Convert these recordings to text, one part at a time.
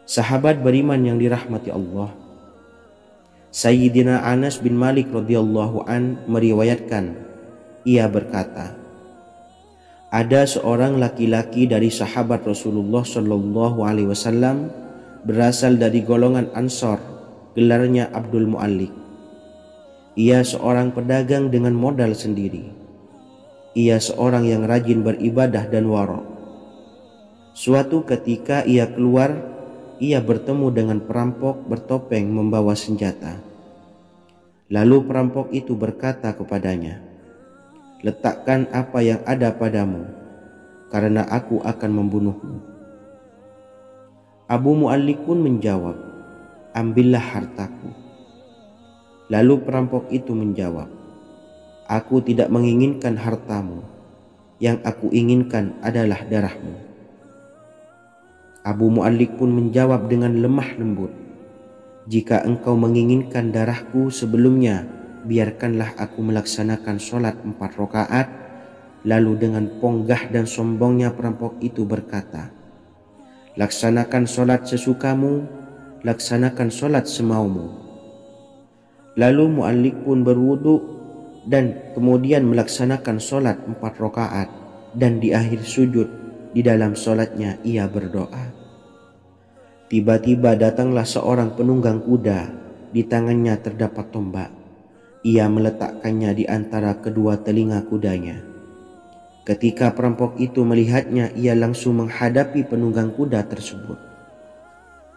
Sahabat beriman yang dirahmati Allah, Sayyidina Anas bin Malik radhiyallahu an meriwayatkan, ia berkata, ada seorang laki-laki dari sahabat Rasulullah Shallallahu Alaihi Wasallam berasal dari golongan Ansor, gelarnya Abdul Mu'allik. Ia seorang pedagang dengan modal sendiri. Ia seorang yang rajin beribadah dan wara'. Suatu ketika ia keluar, ia bertemu dengan perampok bertopeng membawa senjata. Lalu perampok itu berkata kepadanya, letakkan apa yang ada padamu, karena aku akan membunuhmu. Abu Mu'allik pun menjawab, ambillah hartaku. Lalu perampok itu menjawab, aku tidak menginginkan hartamu, yang aku inginkan adalah darahmu. Abu Mu'allik pun menjawab dengan lemah lembut, jika engkau menginginkan darahku sebelumnya, biarkanlah aku melaksanakan sholat 4 rakaat. Lalu dengan ponggah dan sombongnya perampok itu berkata, laksanakan sholat sesukamu, laksanakan sholat semaumu. Lalu Mu'allik pun berwudu dan kemudian melaksanakan sholat 4 rakaat, dan di akhir sujud di dalam sholatnya ia berdoa. Tiba-tiba datanglah seorang penunggang kuda, di tangannya terdapat tombak. Ia meletakkannya di antara kedua telinga kudanya. Ketika perampok itu melihatnya, ia langsung menghadapi penunggang kuda tersebut.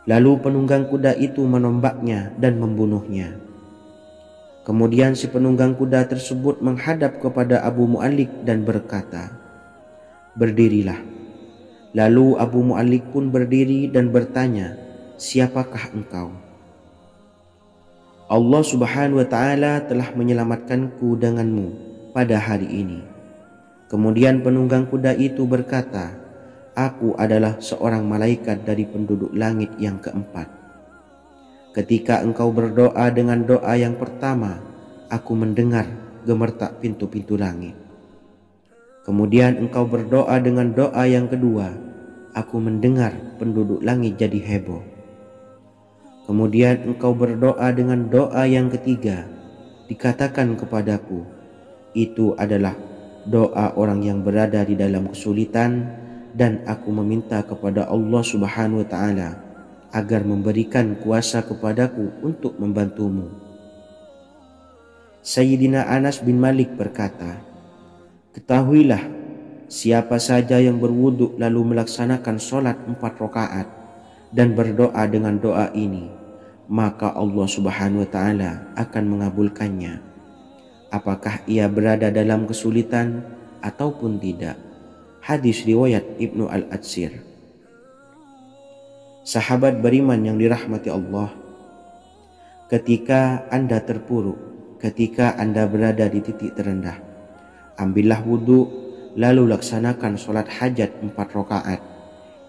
Lalu penunggang kuda itu menombaknya dan membunuhnya. Kemudian si penunggang kuda tersebut menghadap kepada Abu Mu'allik dan berkata, berdirilah. Lalu Abu Mu'allik pun berdiri dan bertanya, siapakah engkau? Allah Subhanahu wa ta'ala telah menyelamatkanku denganmu pada hari ini. Kemudian penunggang kuda itu berkata, aku adalah seorang malaikat dari penduduk langit yang keempat. Ketika engkau berdoa dengan doa yang pertama, aku mendengar gemertak pintu-pintu langit. Kemudian engkau berdoa dengan doa yang kedua, aku mendengar penduduk langit jadi heboh. Kemudian engkau berdoa dengan doa yang ketiga, dikatakan kepadaku, itu adalah doa orang yang berada di dalam kesulitan, dan aku meminta kepada Allah Subhanahu wa ta'ala agar memberikan kuasa kepadaku untuk membantumu. Sayyidina Anas bin Malik berkata, ketahuilah, siapa saja yang berwudu lalu melaksanakan sholat 4 rakaat dan berdoa dengan doa ini, maka Allah Subhanahu wa ta'ala akan mengabulkannya, apakah ia berada dalam kesulitan ataupun tidak. Hadis riwayat Ibnu Al-Atsir. Sahabat beriman yang dirahmati Allah, ketika Anda terpuruk, ketika Anda berada di titik terendah, ambillah wudu, lalu laksanakan sholat hajat 4 rakaat.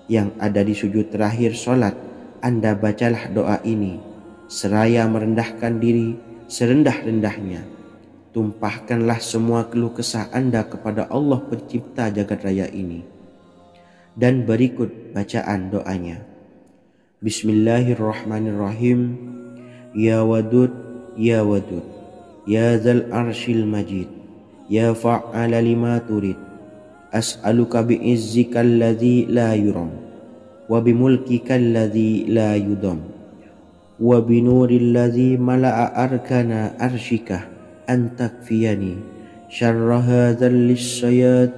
Yang ada di sujud terakhir sholat, Anda bacalah doa ini, seraya merendahkan diri serendah-rendahnya. Tumpahkanlah semua keluh kesah Anda kepada Allah pencipta jagat raya ini. Dan berikut bacaan doanya. Bismillahirrahmanirrahim. Ya Wadud, Ya Wadud, Ya Zal Arshil Majid, Ya Fa'ala lima turid, as'aluka bi'izzika alladhi la yuram, wa bimulkika alladhi la yudam, wa binuril ladhi mala'a arkana arshika, an takfiyani syarra hadzal lisyayat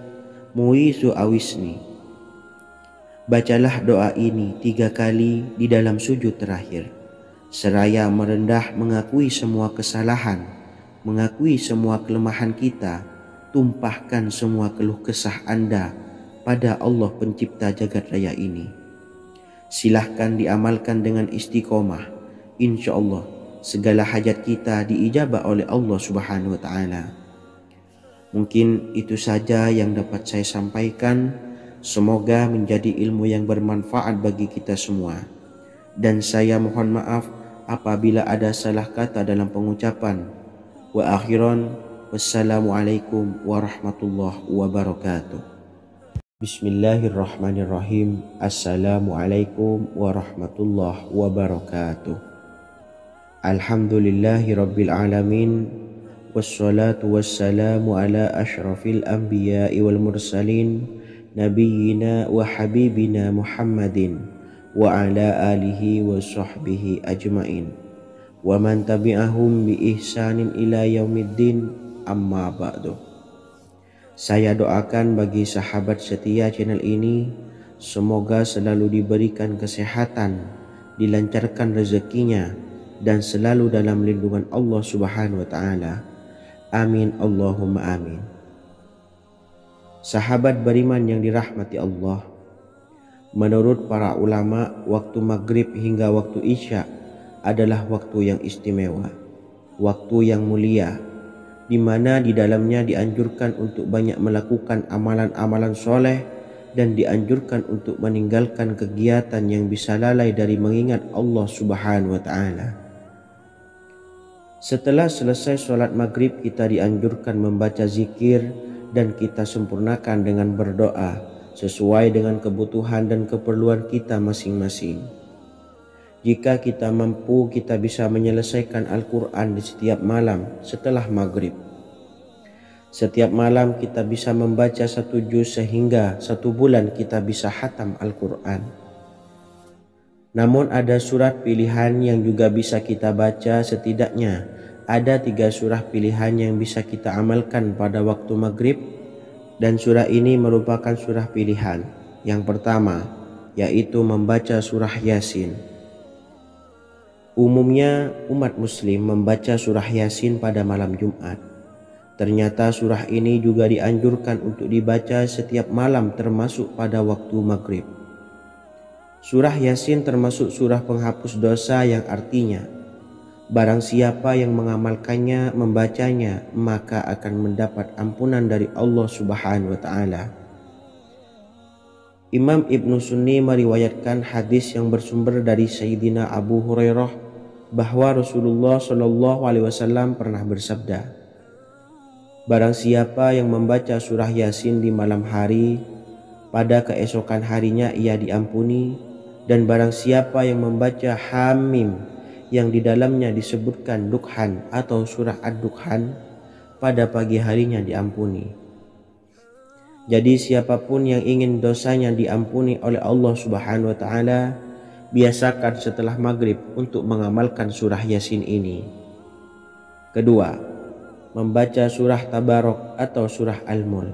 muisu awisni. Bacalah doa ini 3 kali di dalam sujud terakhir, seraya merendah mengakui semua kesalahan, mengakui semua kelemahan kita. Tumpahkan semua keluh kesah Anda pada Allah pencipta jagat raya ini. Silahkan diamalkan dengan istiqomah. Insya Allah segala hajat kita diijabah oleh Allah Subhanahu wa ta'ala. Mungkin itu saja yang dapat saya sampaikan. Semoga menjadi ilmu yang bermanfaat bagi kita semua. Dan saya mohon maaf apabila ada salah kata dalam pengucapan. Wa akhiran, wassalamualaikum warahmatullahi wabarakatuh. Bismillahirrahmanirrahim. Assalamualaikum warahmatullahi wabarakatuh. Alhamdulillahi rabbil alamin. Wassalatu wassalamu ala ashrafil anbiya'i wal mursalin, nabiyyina wa habibina Muhammadin wa ala alihi wa sahbihi ajmain, wa man tabi'ahum bi ihsanin ila yaumiddin, amma ba'du. Saya doakan bagi sahabat setia channel ini, semoga selalu diberikan kesehatan, dilancarkan rezekinya, dan selalu dalam lindungan Allah Subhanahu wa Ta'ala. Amin Allahumma amin. Sahabat beriman yang dirahmati Allah, menurut para ulama, waktu maghrib hingga waktu isya adalah waktu yang istimewa, waktu yang mulia, di mana di dalamnya dianjurkan untuk banyak melakukan amalan-amalan soleh dan dianjurkan untuk meninggalkan kegiatan yang bisa lalai dari mengingat Allah Subhanahu wa Ta'ala. Setelah selesai sholat maghrib, kita dianjurkan membaca zikir dan kita sempurnakan dengan berdoa sesuai dengan kebutuhan dan keperluan kita masing-masing. Jika kita mampu, kita bisa menyelesaikan Al-Quran di setiap malam setelah maghrib. Setiap malam kita bisa membaca 1 juz sehingga 1 bulan kita bisa khatam Al-Quran. Namun ada surat pilihan yang juga bisa kita baca. Setidaknya ada 3 surah pilihan yang bisa kita amalkan pada waktu maghrib, dan surah ini merupakan surah pilihan. Yang pertama yaitu membaca surah Yasin. Umumnya umat muslim membaca surah Yasin pada malam Jumat. Ternyata surah ini juga dianjurkan untuk dibaca setiap malam termasuk pada waktu maghrib. Surah Yasin termasuk surah penghapus dosa yang artinya barang siapa yang mengamalkannya, membacanya, maka akan mendapat ampunan dari Allah Subhanahu wa Ta'ala. Imam Ibnu Sunni meriwayatkan hadis yang bersumber dari Sayyidina Abu Hurairah bahwa Rasulullah Shallallahu Alaihi Wasallam pernah bersabda, barang siapa yang membaca surah Yasin di malam hari, pada keesokan harinya ia diampuni, dan barang siapa yang membaca Hamim yang di dalamnya disebutkan Dukhan atau surah Ad-Dukhan, pada pagi harinya diampuni. Jadi siapapun yang ingin dosanya diampuni oleh Allah Subhanahu wa Ta'ala, biasakan setelah maghrib untuk mengamalkan surah Yasin ini. Kedua, membaca surah Tabarok atau surah Al-Mulk.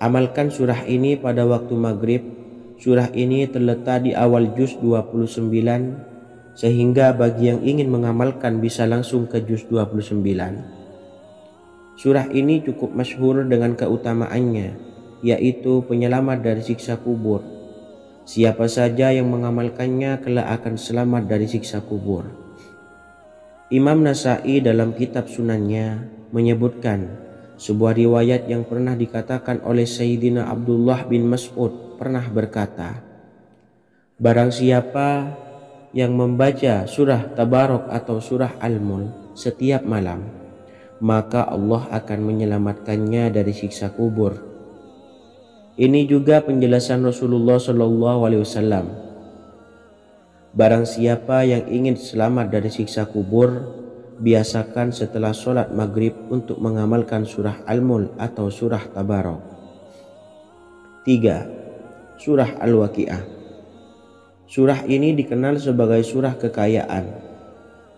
Amalkan surah ini pada waktu maghrib. Surah ini terletak di awal juz 29, sehingga bagi yang ingin mengamalkan bisa langsung ke juz 29. Surah ini cukup masyhur dengan keutamaannya, yaitu penyelamat dari siksa kubur. Siapa saja yang mengamalkannya kelak akan selamat dari siksa kubur. Imam Nasa'i dalam kitab Sunannya menyebutkan sebuah riwayat yang pernah dikatakan oleh Sayyidina Abdullah bin Mas'ud pernah berkata, barang siapa yang membaca surah Tabarok atau surah Al-Mulk setiap malam, maka Allah akan menyelamatkannya dari siksa kubur. Ini juga penjelasan Rasulullah Shallallahu Alaihi Wasallam. Barang siapa yang ingin selamat dari siksa kubur, biasakan setelah sholat maghrib untuk mengamalkan surah Al-Mulk atau surah Tabarok. 3. Surah Al-Waqi'ah. Surah ini dikenal sebagai surah kekayaan.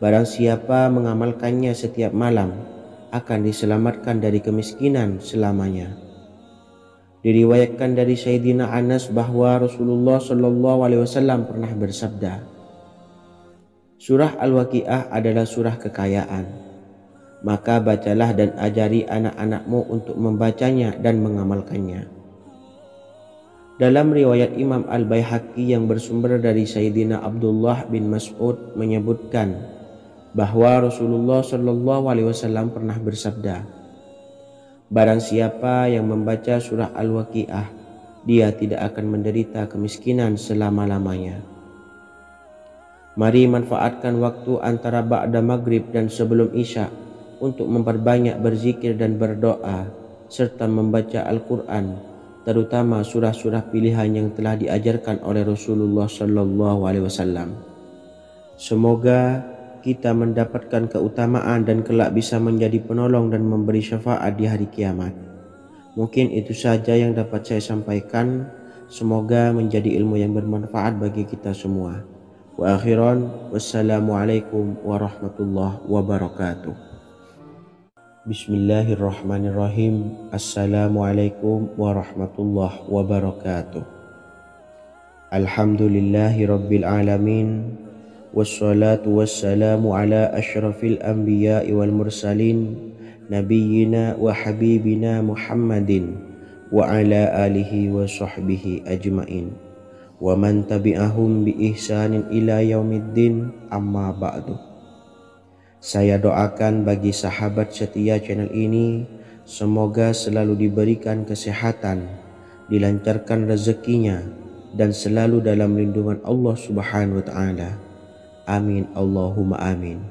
Barang siapa mengamalkannya setiap malam, akan diselamatkan dari kemiskinan selamanya. Diriwayatkan dari Sayyidina Anas bahwa Rasulullah Shallallahu Alaihi Wasallam pernah bersabda, surah Al-Waqi'ah adalah surah kekayaan. Maka bacalah dan ajari anak-anakmu untuk membacanya dan mengamalkannya. Dalam riwayat Imam Al-Baihaqi yang bersumber dari Sayyidina Abdullah bin Mas'ud menyebutkan bahwa Rasulullah Shallallahu Alaihi Wasallam pernah bersabda, barang siapa yang membaca surah Al-Waqi'ah, dia tidak akan menderita kemiskinan selama-lamanya. Mari manfaatkan waktu antara ba'da maghrib dan sebelum isya untuk memperbanyak berzikir dan berdoa serta membaca Al-Quran terutama surah-surah pilihan yang telah diajarkan oleh Rasulullah Sallallahu Alaihi Wasallam. Semoga kita mendapatkan keutamaan dan kelak bisa menjadi penolong dan memberi syafaat di hari kiamat. Mungkin itu saja yang dapat saya sampaikan. Semoga menjadi ilmu yang bermanfaat bagi kita semua. Wa akhiran, wassalamualaikum warahmatullahi wabarakatuh. Bismillahirrahmanirrahim. Assalamualaikum warahmatullahi wabarakatuh. Alhamdulillahi rabbil alamin. Wassalatu wassalamu ala ashrafil anbiya'i wal mursalin, nabiyyina wa habibina Muhammadin wa ala alihi wa sahbihi ajmain wa man tabi'ahum bi ihsanin ila yaumiddin, amma ba'du. Saya doakan bagi sahabat setia channel ini, semoga selalu diberikan kesehatan, dilancarkan rezekinya, dan selalu dalam lindungan Allah Subhanahu wa Ta'ala. Amin Allahumma amin.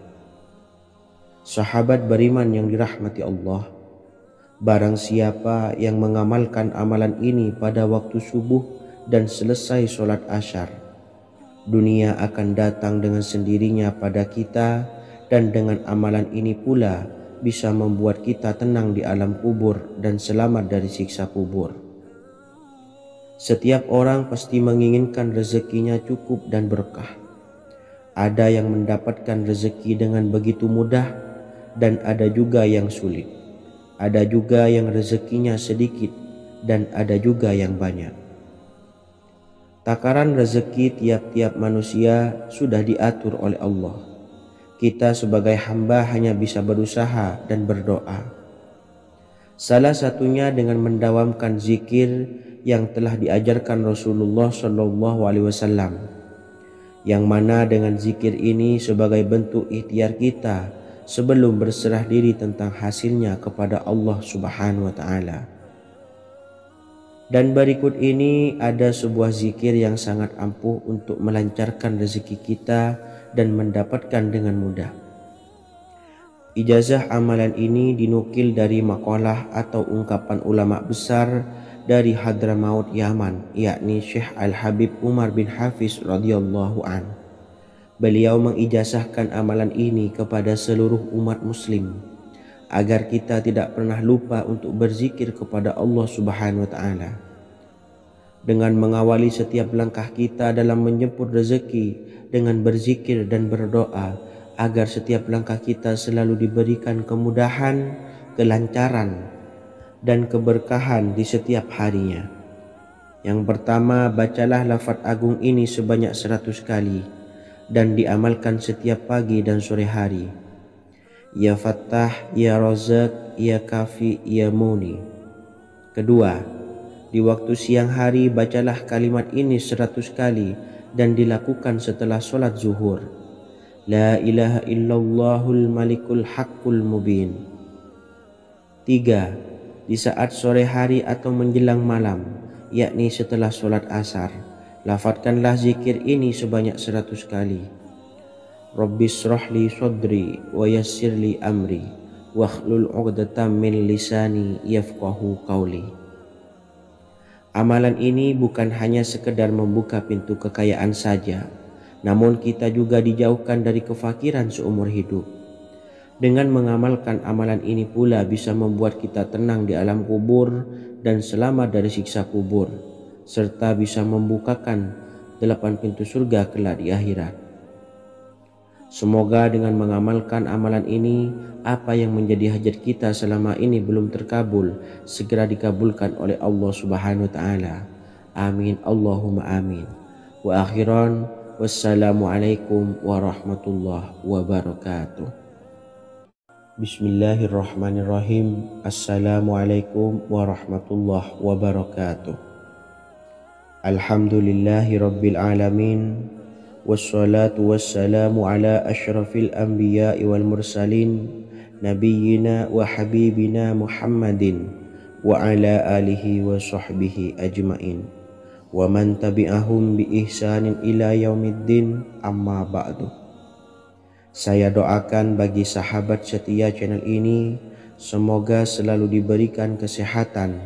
Sahabat beriman yang dirahmati Allah, barang siapa yang mengamalkan amalan ini pada waktu subuh dan selesai sholat asyar, dunia akan datang dengan sendirinya pada kita, dan dengan amalan ini pula bisa membuat kita tenang di alam kubur dan selamat dari siksa kubur. Setiap orang pasti menginginkan rezekinya cukup dan berkah. Ada yang mendapatkan rezeki dengan begitu mudah, dan ada juga yang sulit. Ada juga yang rezekinya sedikit, dan ada juga yang banyak. Takaran rezeki tiap-tiap manusia sudah diatur oleh Allah. Kita sebagai hamba hanya bisa berusaha dan berdoa. Salah satunya dengan mendawamkan zikir yang telah diajarkan Rasulullah SAW, yang mana dengan zikir ini sebagai bentuk ikhtiar kita sebelum berserah diri tentang hasilnya kepada Allah Subhanahu wa Ta'ala. Dan berikut ini ada sebuah zikir yang sangat ampuh untuk melancarkan rezeki kita dan mendapatkan dengan mudah. Ijazah amalan ini dinukil dari makalah atau ungkapan ulama besar dari Hadramaut Yaman, yakni Syekh Al-Habib Umar bin Hafiz radhiyallahu an. Beliau mengijazahkan amalan ini kepada seluruh umat muslim agar kita tidak pernah lupa untuk berzikir kepada Allah Subhanahu wa Ta'ala. Dengan mengawali setiap langkah kita dalam menjemput rezeki dengan berzikir dan berdoa agar setiap langkah kita selalu diberikan kemudahan, kelancaran, dan keberkahan di setiap harinya. Yang pertama, bacalah lafaz agung ini sebanyak 100 kali dan diamalkan setiap pagi dan sore hari. Ya Fattah, Ya Razak, Ya Kafi, Ya Muni. Kedua, di waktu siang hari bacalah kalimat ini 100 kali dan dilakukan setelah sholat zuhur. La ilaha illallahul malikul haqqul mubin. Tiga, di saat sore hari atau menjelang malam, yakni setelah sholat asar, lafadzkanlah zikir ini sebanyak 100 kali. Rabbishrahli sodri wa yassirli amri wakhlul 'uqdatam min lisani yafqahu qawli. Amalan ini bukan hanya sekedar membuka pintu kekayaan saja, namun kita juga dijauhkan dari kefakiran seumur hidup. Dengan mengamalkan amalan ini pula bisa membuat kita tenang di alam kubur dan selamat dari siksa kubur, serta bisa membukakan 8 pintu surga kelak di akhirat. Semoga dengan mengamalkan amalan ini, apa yang menjadi hajat kita selama ini belum terkabul, segera dikabulkan oleh Allah Subhanahu wa Ta'ala. Amin Allahumma amin. Wa akhiran, wassalamualaikum warahmatullahi wabarakatuh. Bismillahirrahmanirrahim. Assalamualaikum warahmatullahi wabarakatuh. Alhamdulillahi rabbil alamin. Wassalatu wassalamu ala ashrafil anbiya'i wal mursalin, nabiyyina wa habibina Muhammadin wa ala alihi wa sahbihi ajmain wa man tabi'ahum bi ihsanin ila yaumiddin, amma ba'du. Saya doakan bagi sahabat setia channel ini, semoga selalu diberikan kesehatan,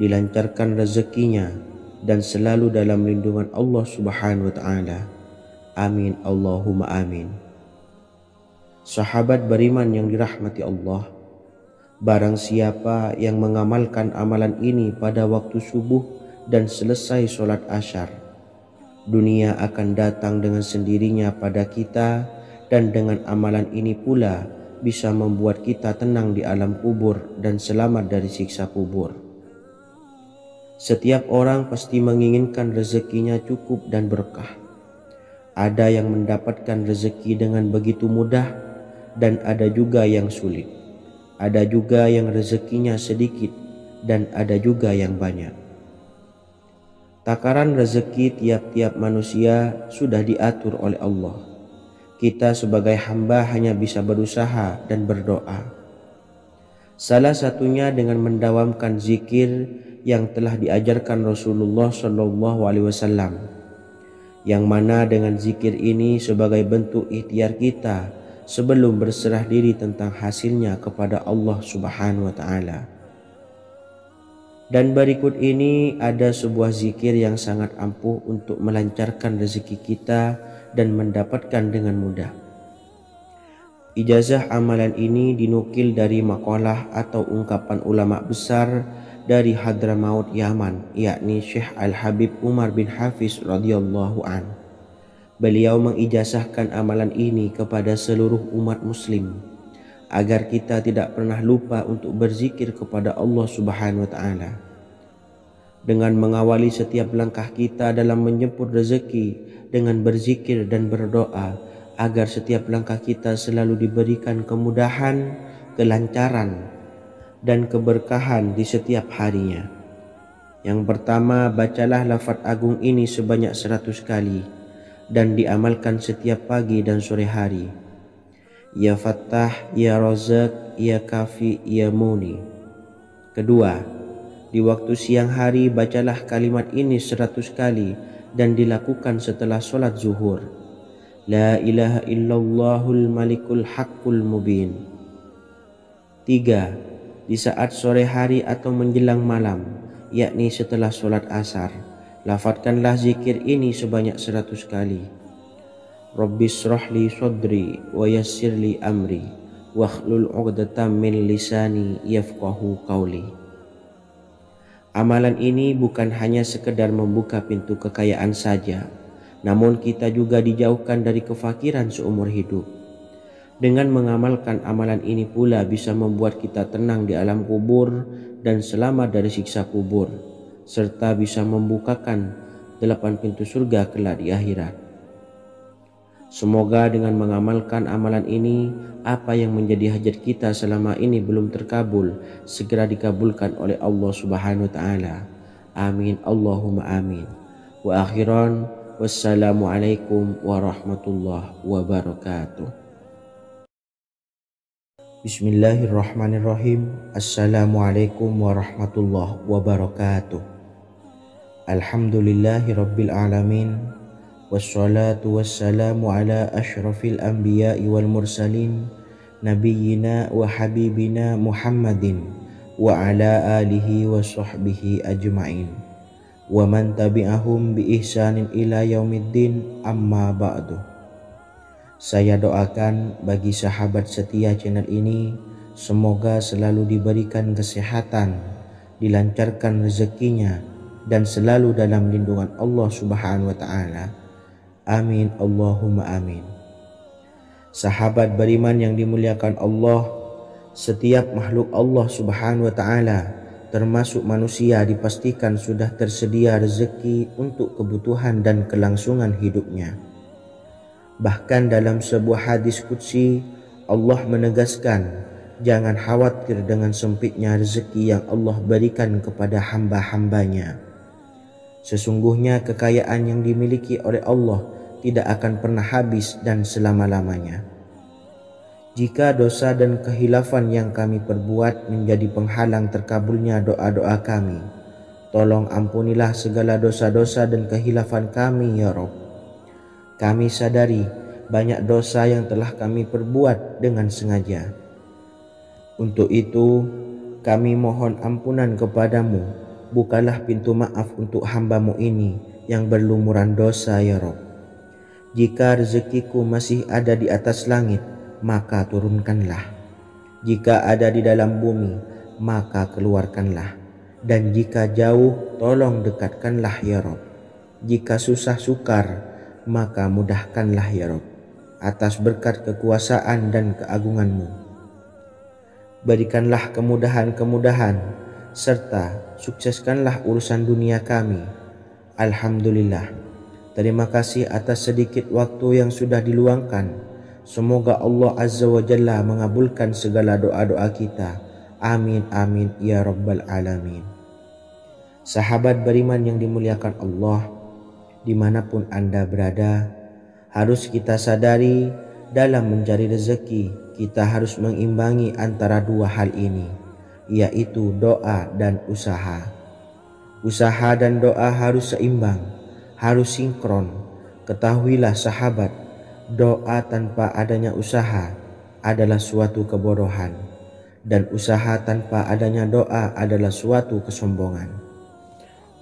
dilancarkan rezekinya, dan selalu dalam lindungan Allah Subhanahu wa taala. Amin Allahumma amin. Sahabat beriman yang dirahmati Allah, barang siapa yang mengamalkan amalan ini pada waktu subuh dan selesai sholat asyar, dunia akan datang dengan sendirinya pada kita, dan dengan amalan ini pula bisa membuat kita tenang di alam kubur dan selamat dari siksa kubur. Setiap orang pasti menginginkan rezekinya cukup dan berkah. Ada yang mendapatkan rezeki dengan begitu mudah, dan ada juga yang sulit. Ada juga yang rezekinya sedikit, dan ada juga yang banyak. Takaran rezeki tiap-tiap manusia sudah diatur oleh Allah. Kita sebagai hamba hanya bisa berusaha dan berdoa. Salah satunya dengan mendawamkan zikir yang telah diajarkan Rasulullah SAW, yang mana dengan zikir ini sebagai bentuk ikhtiar kita sebelum berserah diri tentang hasilnya kepada Allah Subhanahu wa taala. Dan berikut ini ada sebuah zikir yang sangat ampuh untuk melancarkan rezeki kita dan mendapatkan dengan mudah. Ijazah amalan ini dinukil dari makalah atau ungkapan ulama besar dari Hadramaut Yaman, yakni Syekh Al-Habib Umar bin Hafiz radhiyallahu an. Beliau mengijazahkan amalan ini kepada seluruh umat muslim agar kita tidak pernah lupa untuk berzikir kepada Allah Subhanahu wa taala. Dengan mengawali setiap langkah kita dalam menjemput rezeki dengan berzikir dan berdoa agar setiap langkah kita selalu diberikan kemudahan, kelancaran, dan keberkahan di setiap harinya. Yang pertama, bacalah lafaz agung ini sebanyak 100 kali dan diamalkan setiap pagi dan sore hari. Ya Fattah, Ya Razak, Ya Kafi, Ya Muni. Kedua, di waktu siang hari bacalah kalimat ini 100 kali dan dilakukan setelah sholat zuhur. La ilaha illallahul malikul haqqul mubin. 3. Di saat sore hari atau menjelang malam, yakni setelah sholat asar, lafadzkanlah zikir ini sebanyak 100 kali. Rabbis shrahli sodri wa yassirli amri wakhlul 'uqdatam min lisani yafqahu qawli. Amalan ini bukan hanya sekedar membuka pintu kekayaan saja, namun kita juga dijauhkan dari kefakiran seumur hidup. Dengan mengamalkan amalan ini pula bisa membuat kita tenang di alam kubur dan selamat dari siksa kubur, serta bisa membukakan 8 pintu surga kelak di akhirat. Semoga dengan mengamalkan amalan ini, apa yang menjadi hajat kita selama ini belum terkabul, segera dikabulkan oleh Allah Subhanahu wa taala. Amin Allahumma amin. Wa akhiran, wassalamualaikum warahmatullahi wabarakatuh. Bismillahirrahmanirrahim. Assalamualaikum warahmatullahi wabarakatuh. Alhamdulillahi rabbil alamin. Wassalatu wassalamu ala ashrafil anbiya'i wal mursalin, nabiyyina wa habibina Muhammadin wa ala alihi wa sahbihi ajma'in wa man tabi'ahum bi ihsanin ila yaumiddin, amma ba'du. Saya doakan bagi sahabat setia channel ini, semoga selalu diberikan kesehatan, dilancarkan rezekinya, dan selalu dalam lindungan Allah Subhanahu wa taala. Amin Allahumma amin. Sahabat beriman yang dimuliakan Allah, setiap makhluk Allah Subhanahu wa taala termasuk manusia dipastikan sudah tersedia rezeki untuk kebutuhan dan kelangsungan hidupnya. Bahkan dalam sebuah hadis qudsi, Allah menegaskan, jangan khawatir dengan sempitnya rezeki yang Allah berikan kepada hamba-hambanya. Sesungguhnya kekayaan yang dimiliki oleh Allah tidak akan pernah habis dan selama-lamanya. Jika dosa dan kehilafan yang kami perbuat menjadi penghalang terkabulnya doa-doa kami, tolong ampunilah segala dosa-dosa dan kehilafan kami ya Rabb. Kami sadari banyak dosa yang telah kami perbuat dengan sengaja. Untuk itu kami mohon ampunan kepadamu bukalah pintu maaf untuk hamba-Mu ini yang berlumuran dosa ya Rabb. Jika rezekiku masih ada di atas langit, maka turunkanlah. Jika ada di dalam bumi, maka keluarkanlah. Dan jika jauh, tolong dekatkanlah ya Rabb. Jika susah sukar, maka mudahkanlah ya Rabb, atas berkat kekuasaan dan keagungan-Mu. Berikanlah kemudahan-kemudahan, serta sukseskanlah urusan dunia kami. Alhamdulillah. Terima kasih atas sedikit waktu yang sudah diluangkan. Semoga Allah Azza wa Jalla mengabulkan segala doa-doa kita. Amin amin ya rabbal alamin. Sahabat beriman yang dimuliakan Allah, dimanapun Anda berada, harus kita sadari dalam mencari rezeki kita harus mengimbangi antara dua hal ini, yaitu doa dan usaha. Usaha dan doa harus seimbang, harus sinkron. Ketahuilah sahabat, doa tanpa adanya usaha adalah suatu kebodohan, dan usaha tanpa adanya doa adalah suatu kesombongan.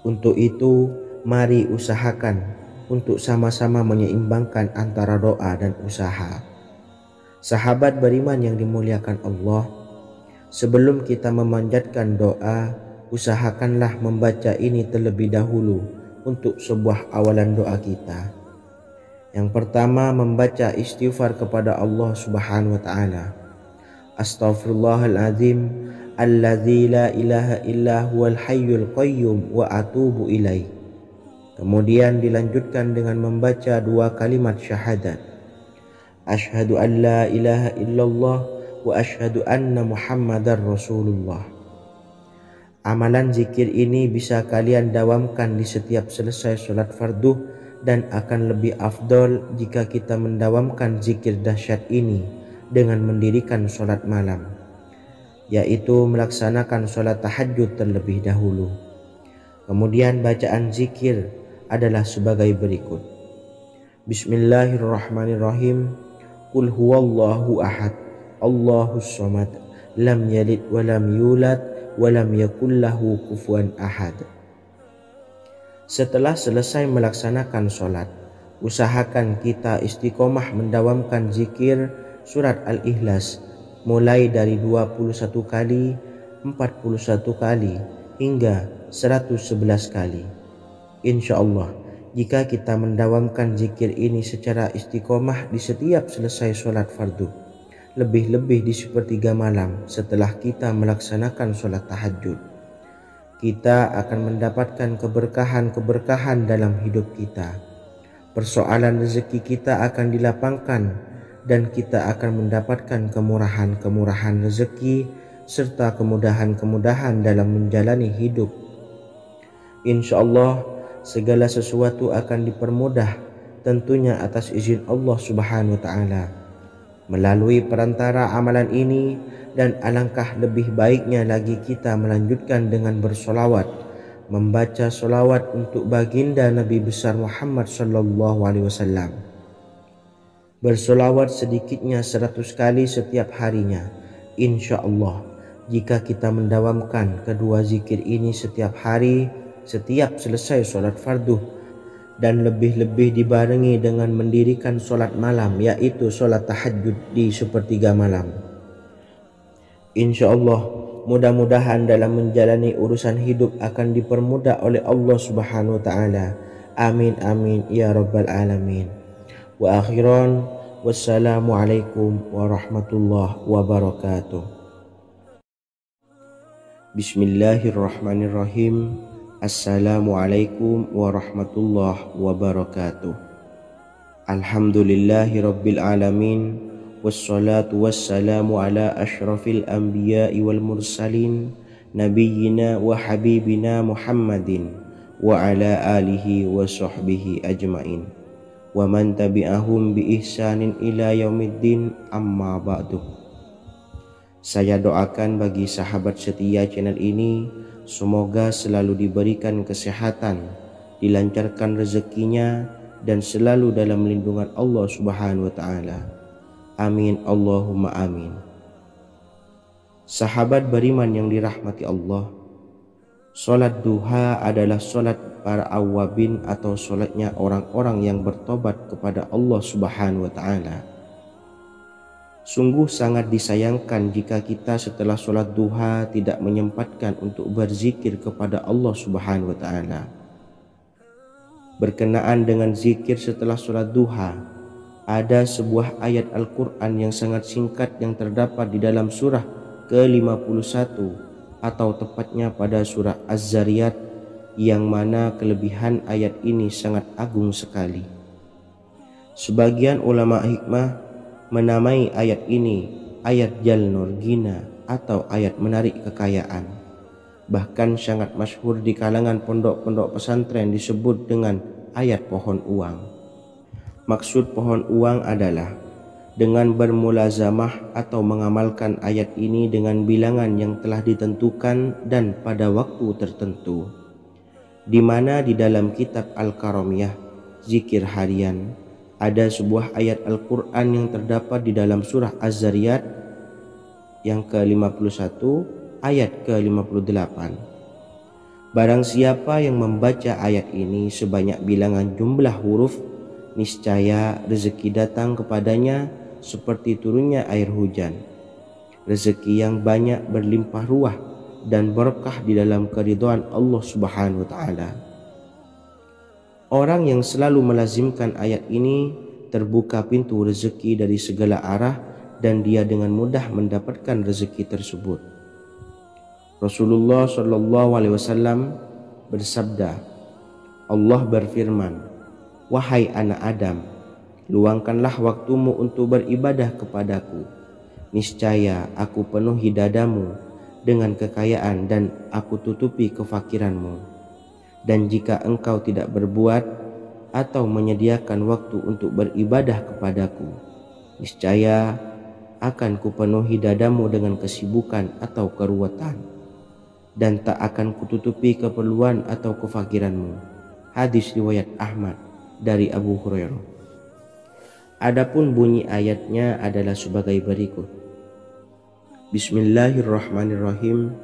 Untuk itu, mari usahakan untuk sama-sama menyeimbangkan antara doa dan usaha. Sahabat beriman yang dimuliakan Allah, sebelum kita memanjatkan doa, usahakanlah membaca ini terlebih dahulu untuk sebuah awalan doa kita. Yang pertama, membaca istighfar kepada Allah Subhanahu wa taala. Astaghfirullahaladzim alladzi la ilaha illa huwal hayyul qayyum wa atubu ilaih. Kemudian dilanjutkan dengan membaca dua kalimat syahadat. Asyhadu an la ilaha illallah wa asyhadu anna Muhammadar Rasulullah. Amalan zikir ini bisa kalian dawamkan di setiap selesai sholat fardu, dan akan lebih afdol jika kita mendawamkan zikir dahsyat ini dengan mendirikan sholat malam, yaitu melaksanakan sholat tahajud terlebih dahulu. Kemudian bacaan zikir adalah sebagai berikut. Bismillahirrahmanirrahim. Qul huwallahu ahad, Allahus samad, lam yalid wa lam yulad walam yakullahu kufuwan ahad. Setelah selesai melaksanakan sholat, usahakan kita istiqomah mendawamkan zikir surat Al-Ikhlas mulai dari 21 kali, 41 kali, hingga 111 kali. Insya Allah, jika kita mendawamkan zikir ini secara istiqomah di setiap selesai sholat fardu, lebih-lebih di sepertiga malam setelah kita melaksanakan sholat tahajud, kita akan mendapatkan keberkahan-keberkahan dalam hidup kita. Persoalan rezeki kita akan dilapangkan, dan kita akan mendapatkan kemurahan-kemurahan rezeki serta kemudahan-kemudahan dalam menjalani hidup. Insya Allah segala sesuatu akan dipermudah, tentunya atas izin Allah Subhanahu wa taala. Melalui perantara amalan ini, dan alangkah lebih baiknya lagi kita melanjutkan dengan bersolawat, membaca solawat untuk baginda Nabi besar Muhammad sallallahu alaihi wasallam. Bersolawat sedikitnya 100 kali setiap harinya. Insya Allah, jika kita mendawamkan kedua zikir ini setiap hari, setiap selesai sholat fardu, dan lebih-lebih dibarengi dengan mendirikan sholat malam, yaitu sholat tahajud di sepertiga malam, insya Allah mudah-mudahan dalam menjalani urusan hidup akan dipermudah oleh Allah Subhanahu wa taala. Amin amin ya rabbal alamin. Wa akhiran, wassalamualaikum warahmatullahi wabarakatuh. Bismillahirrahmanirrahim. Assalamualaikum warahmatullahi wabarakatuh. Alhamdulillahi rabbil alamin, wassalatu wassalamu ala ashrafil anbiya'i wal mursalin, nabiyyina wa habibina Muhammadin wa ala alihi wa sahbihi ajmain, wa man tabi'ahum bi ihsanin ila yaumiddin, amma ba'du. Saya doakan bagi sahabat setia channel ini, semoga selalu diberikan kesehatan, dilancarkan rezekinya, dan selalu dalam lindungan Allah Subhanahu wa taala. Amin Allahumma amin. Sahabat beriman yang dirahmati Allah, Solat duha adalah solat para awabin atau solatnya orang-orang yang bertobat kepada Allah Subhanahu wa Ta'ala. Sungguh sangat disayangkan jika kita setelah solat duha tidak menyempatkan untuk berzikir kepada Allah Subhanahu wa Ta'ala. Berkenaan dengan zikir setelah solat duha, ada sebuah ayat Al-Quran yang sangat singkat yang terdapat di dalam surah ke-51 atau tepatnya pada surah Az-Zariyat, yang mana kelebihan ayat ini sangat agung sekali. Sebagian ulama hikmah menamai ayat ini ayat Jalnur Gina atau ayat menarik kekayaan. Bahkan sangat masyhur di kalangan pondok-pondok pesantren disebut dengan ayat pohon uang. Maksud pohon uang adalah dengan bermulazamah atau mengamalkan ayat ini dengan bilangan yang telah ditentukan dan pada waktu tertentu, di mana di dalam kitab Al-Karamiyah zikir harian ada sebuah ayat Al-Quran yang terdapat di dalam surah Az-Zariyat yang ke-51 ayat ke-58. Barang siapa yang membaca ayat ini sebanyak bilangan jumlah huruf, niscaya rezeki datang kepadanya seperti turunnya air hujan, rezeki yang banyak berlimpah ruah dan berkah di dalam keridhaan Allah Subhanahu wa Ta'ala. Orang yang selalu melazimkan ayat ini terbuka pintu rezeki dari segala arah dan dia dengan mudah mendapatkan rezeki tersebut. Rasulullah SAW bersabda, Allah berfirman, "Wahai anak Adam, luangkanlah waktumu untuk beribadah kepadaku. Niscaya aku penuhi dadamu dengan kekayaan dan aku tutupi kefakiranmu. Dan jika engkau tidak berbuat atau menyediakan waktu untuk beribadah kepadaku, niscaya akan kupenuhi dadamu dengan kesibukan atau keruwetan, dan tak akan kututupi keperluan atau kefakiranmu." Hadis riwayat Ahmad dari Abu Hurairah. Adapun bunyi ayatnya adalah sebagai berikut. Bismillahirrahmanirrahim.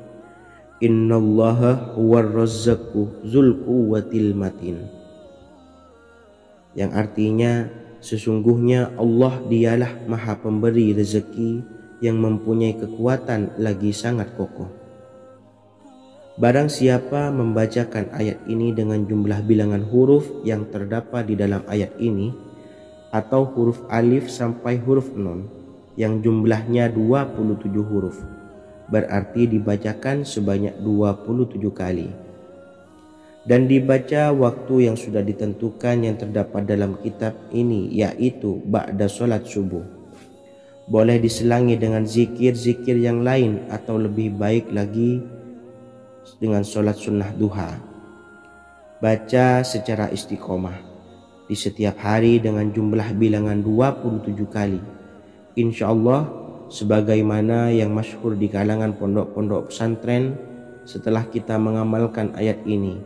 Innallaha huwar razzaqu dzul quwwatil matin. Yang artinya, sesungguhnya Allah dialah maha pemberi rezeki yang mempunyai kekuatan lagi sangat kokoh. Barang siapa membacakan ayat ini dengan jumlah bilangan huruf yang terdapat di dalam ayat ini, atau huruf alif sampai huruf nun yang jumlahnya 27 huruf, berarti dibacakan sebanyak 27 kali, dan dibaca waktu yang sudah ditentukan yang terdapat dalam kitab ini, yaitu ba'da sholat subuh. Boleh diselangi dengan zikir-zikir yang lain atau lebih baik lagi dengan sholat sunnah duha. Baca secara istiqomah di setiap hari dengan jumlah bilangan 27 kali. Insya Allah, sebagaimana yang masyhur di kalangan pondok-pondok pesantren, setelah kita mengamalkan ayat ini,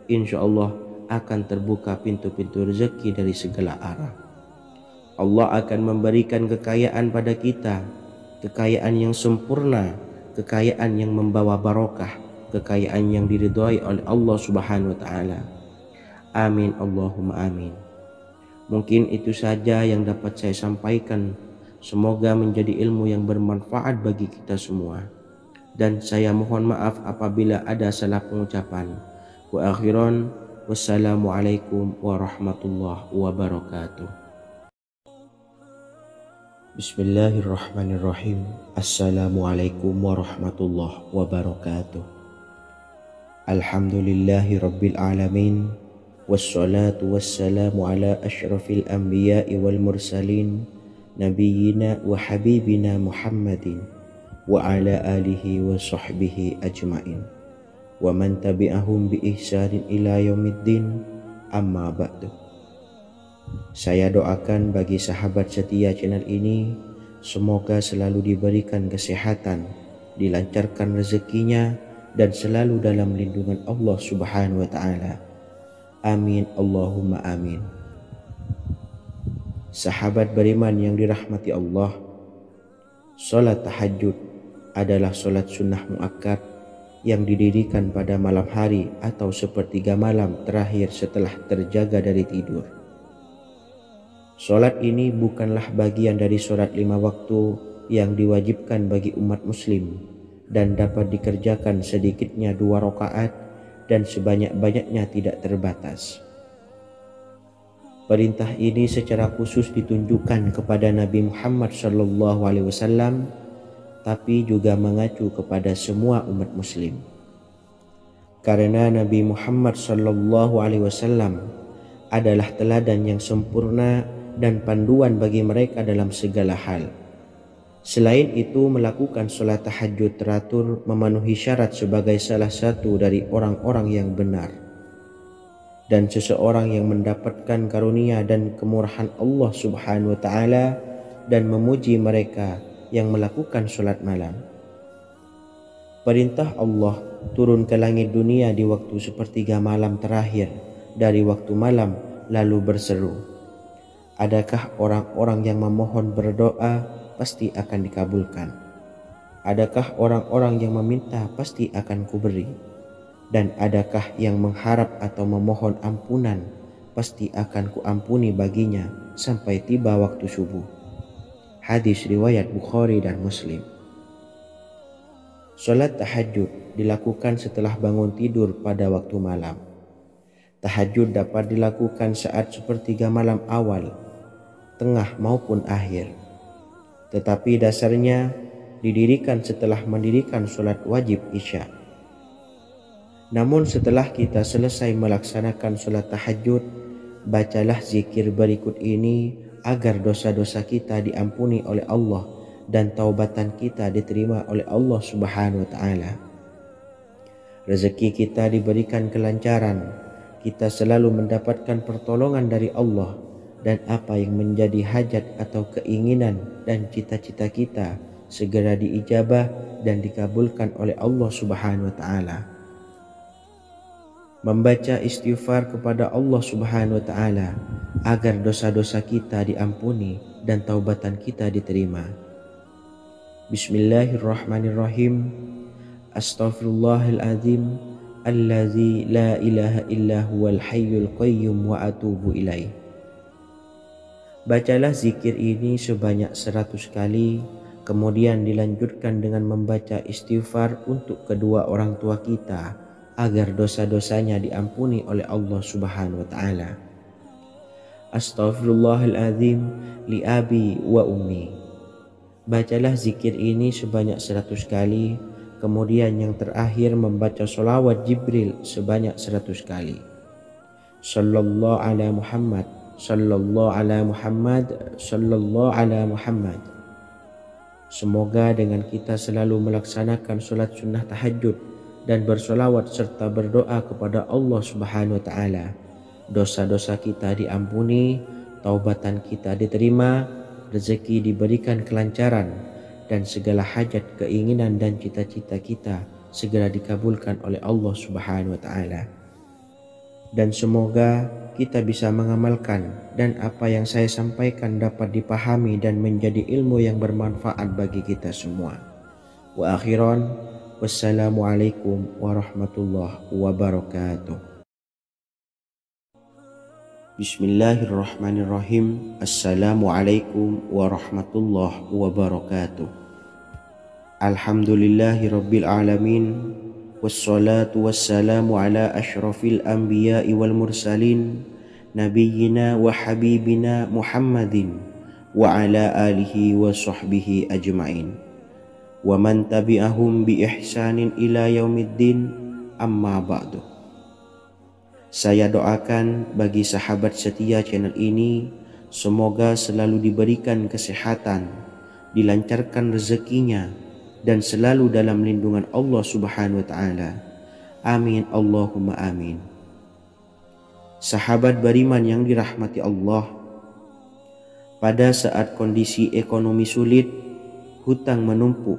insya Allah akan terbuka pintu-pintu rezeki dari segala arah. Allah akan memberikan kekayaan pada kita, kekayaan yang sempurna, kekayaan yang membawa barokah, kekayaan yang diridhai oleh Allah Subhanahu wa Ta'ala. Amin Allahumma amin. Mungkin itu saja yang dapat saya sampaikan. Semoga menjadi ilmu yang bermanfaat bagi kita semua. Dan saya mohon maaf apabila ada salah pengucapan. Wa akhiran, wassalamualaikum warahmatullahi wabarakatuh. Bismillahirrahmanirrahim. Assalamualaikum warahmatullahi wabarakatuh. Alhamdulillahi rabbil alamin. Wassalatu wassalamu ala ashrafil anbiya'i wal mursalin, nabiyyina wa habibina Muhammadin wa ala alihi wa sahbihi ajmain wa man tabi'ahum bi ihsanin ila yaumiddin, amma ba'du. Saya doakan bagi sahabat setia channel ini, semoga selalu diberikan kesehatan, dilancarkan rezekinya, dan selalu dalam lindungan Allah Subhanahu wa Ta'ala. Amin Allahumma amin. Sahabat beriman yang dirahmati Allah, salat tahajud adalah salat sunnah muakkad yang didirikan pada malam hari atau sepertiga malam terakhir setelah terjaga dari tidur. Solat ini bukanlah bagian dari solat 5 waktu yang diwajibkan bagi umat muslim dan dapat dikerjakan sedikitnya 2 rakaat dan sebanyak-banyaknya tidak terbatas. Perintah ini secara khusus ditunjukkan kepada Nabi Muhammad SAW, tapi juga mengacu kepada semua umat muslim. Karena Nabi Muhammad SAW adalah teladan yang sempurna dan panduan bagi mereka dalam segala hal. Selain itu, melakukan sholat tahajud teratur memenuhi syarat sebagai salah satu dari orang-orang yang benar. Dan seseorang yang mendapatkan karunia dan kemurahan Allah Subhanahu wa Ta'ala dan memuji mereka yang melakukan sholat malam. Perintah Allah turun ke langit dunia di waktu sepertiga malam terakhir dari waktu malam, lalu berseru, adakah orang-orang yang memohon berdoa pasti akan dikabulkan? Adakah orang-orang yang meminta pasti akan kuberi? Dan adakah yang mengharap atau memohon ampunan pasti akan kuampuni baginya sampai tiba waktu subuh. Hadis riwayat Bukhari dan Muslim. Salat tahajud dilakukan setelah bangun tidur pada waktu malam. Tahajud dapat dilakukan saat sepertiga malam awal, tengah maupun akhir. Tetapi dasarnya didirikan setelah mendirikan salat wajib Isya. Namun setelah kita selesai melaksanakan salat tahajud, bacalah zikir berikut ini agar dosa-dosa kita diampuni oleh Allah dan taubatan kita diterima oleh Allah Subhanahu wa Ta'ala. Rezeki kita diberikan kelancaran, kita selalu mendapatkan pertolongan dari Allah, dan apa yang menjadi hajat atau keinginan dan cita-cita kita segera diijabah dan dikabulkan oleh Allah Subhanahu wa Ta'ala. Membaca istighfar kepada Allah Subhanahu wa Ta'ala agar dosa-dosa kita diampuni dan taubatan kita diterima. Bismillahirrahmanirrahim. Astaghfirullahaladzim allazi la ilaha illa huwal hayyul qayyum wa atubu ilaih. Bacalah zikir ini sebanyak 100 kali, kemudian dilanjutkan dengan membaca istighfar untuk kedua orang tua kita agar dosa-dosanya diampuni oleh Allah Subhanahu wa Ta'ala. Astaghfirullahaladzim li abi wa ummi. Bacalah zikir ini sebanyak 100 kali, kemudian yang terakhir membaca sholawat Jibril sebanyak 100 kali. Sallallahu ala Muhammad, sallallahu ala Muhammad, sallallahu ala Muhammad. Semoga dengan kita selalu melaksanakan sholat sunnah tahajud dan bersolawat serta berdoa kepada Allah Subhanahu wa Ta'ala, dosa-dosa kita diampuni, taubatan kita diterima, rezeki diberikan kelancaran, dan segala hajat, keinginan dan cita-cita kita segera dikabulkan oleh Allah Subhanahu wa Ta'ala. Dan semoga kita bisa mengamalkan dan apa yang saya sampaikan dapat dipahami dan menjadi ilmu yang bermanfaat bagi kita semua. Wa akhiran, wassalamualaikum warahmatullahi wabarakatuh. Bismillahirrahmanirrahim. Assalamualaikum warahmatullahi wabarakatuh. Alhamdulillahi rabbil alamin, wassalatu wassalamu ala ashrafil anbiya'i wal mursalin, nabiyyina wa habibina Muhammadin wa ala alihi wa sahbihi ajma'in, wa man tabi'ahum bi ihsanin ila yaumiddin, amma ba'du. Saya doakan bagi sahabat setia channel ini, semoga selalu diberikan kesehatan, dilancarkan rezekinya, dan selalu dalam lindungan Allah Subhanahu wa Ta'ala. Amin Allahumma amin. Sahabat beriman yang dirahmati Allah, pada saat kondisi ekonomi sulit, hutang menumpuk,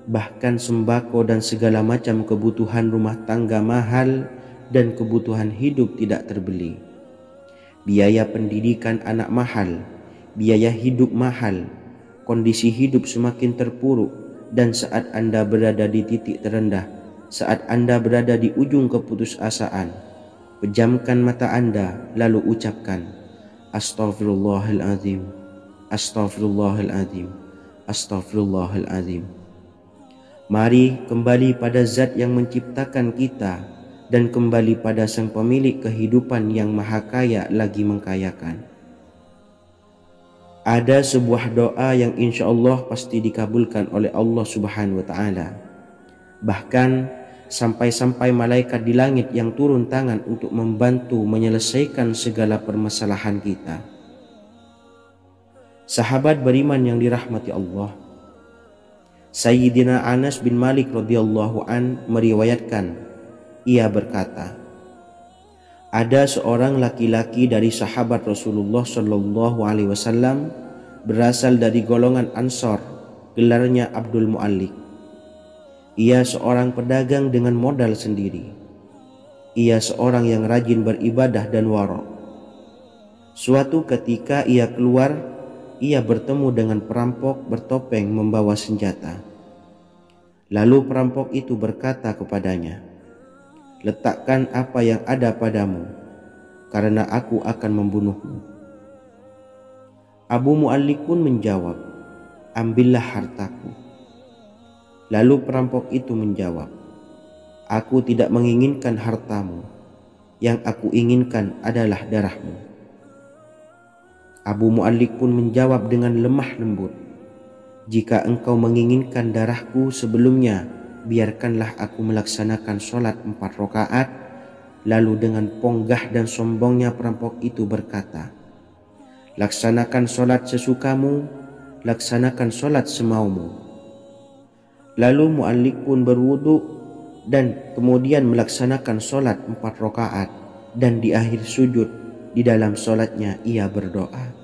bahkan sembako dan segala macam kebutuhan rumah tangga mahal dan kebutuhan hidup tidak terbeli. Biaya pendidikan anak mahal, biaya hidup mahal, kondisi hidup semakin terpuruk, dan saat Anda berada di titik terendah, saat Anda berada di ujung keputusasaan, pejamkan mata Anda lalu ucapkan Astaghfirullahaladzim, Astaghfirullahaladzim, Astaghfirullahaladzim. Mari kembali pada Zat yang menciptakan kita dan kembali pada Sang Pemilik kehidupan yang Maha Kaya lagi mengkayakan. Ada sebuah doa yang insya Allah pasti dikabulkan oleh Allah Subhanahu wa Ta'ala. Bahkan sampai-sampai malaikat di langit yang turun tangan untuk membantu menyelesaikan segala permasalahan kita. Sahabat beriman yang dirahmati Allah, Sayyidina Anas bin Malik radhiyallahu an meriwayatkan, ia berkata, ada seorang laki-laki dari sahabat Rasulullah Shallallahu Alaihi Wasallam berasal dari golongan Ansor, gelarnya Abdul Mu'allik. Ia seorang pedagang dengan modal sendiri. Ia seorang yang rajin beribadah dan wara'. Suatu ketika ia keluar, ia bertemu dengan perampok bertopeng membawa senjata. Lalu perampok itu berkata kepadanya, letakkan apa yang ada padamu, karena aku akan membunuhmu. Abu Mu'allik pun menjawab, ambillah hartaku. Lalu perampok itu menjawab, aku tidak menginginkan hartamu, yang aku inginkan adalah darahmu. Abu Mu'allik pun menjawab dengan lemah lembut, jika engkau menginginkan darahku sebelumnya, biarkanlah aku melaksanakan sholat 4 rakaat. Lalu dengan ponggah dan sombongnya perampok itu berkata, laksanakan sholat sesukamu, laksanakan sholat semaumu. Lalu Mu'allik pun berwudu dan kemudian melaksanakan sholat 4 rakaat, dan di akhir sujud di dalam sholatnya ia berdoa.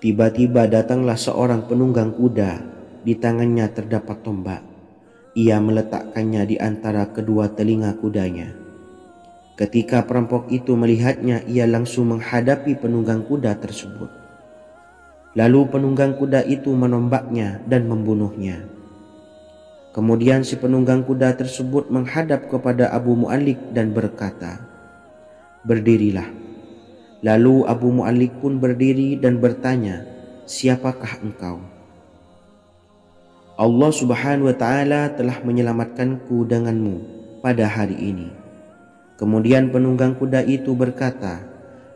Tiba-tiba datanglah seorang penunggang kuda, di tangannya terdapat tombak. Ia meletakkannya di antara kedua telinga kudanya. Ketika perampok itu melihatnya, ia langsung menghadapi penunggang kuda tersebut. Lalu penunggang kuda itu menombaknya dan membunuhnya. Kemudian si penunggang kuda tersebut menghadap kepada Abu Mu'allik dan berkata, berdirilah. Lalu Abu Mu'allik pun berdiri dan bertanya, siapakah engkau? Allah Subhanahu wa Ta'ala telah menyelamatkanku denganmu pada hari ini. Kemudian penunggang kuda itu berkata,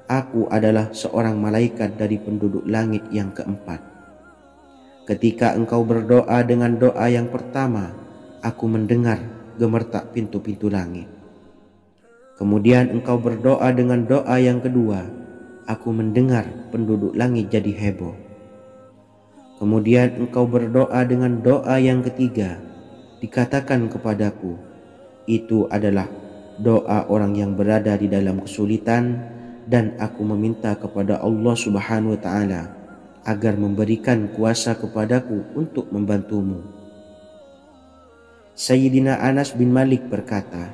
aku adalah seorang malaikat dari penduduk langit yang keempat. Ketika engkau berdoa dengan doa yang pertama, aku mendengar gemertak pintu-pintu langit. Kemudian engkau berdoa dengan doa yang kedua, aku mendengar penduduk langit jadi heboh. Kemudian engkau berdoa dengan doa yang ketiga, dikatakan kepadaku, itu adalah doa orang yang berada di dalam kesulitan, dan aku meminta kepada Allah Subhanahu wa Ta'ala agar memberikan kuasa kepadaku untuk membantumu. Sayyidina Anas bin Malik berkata,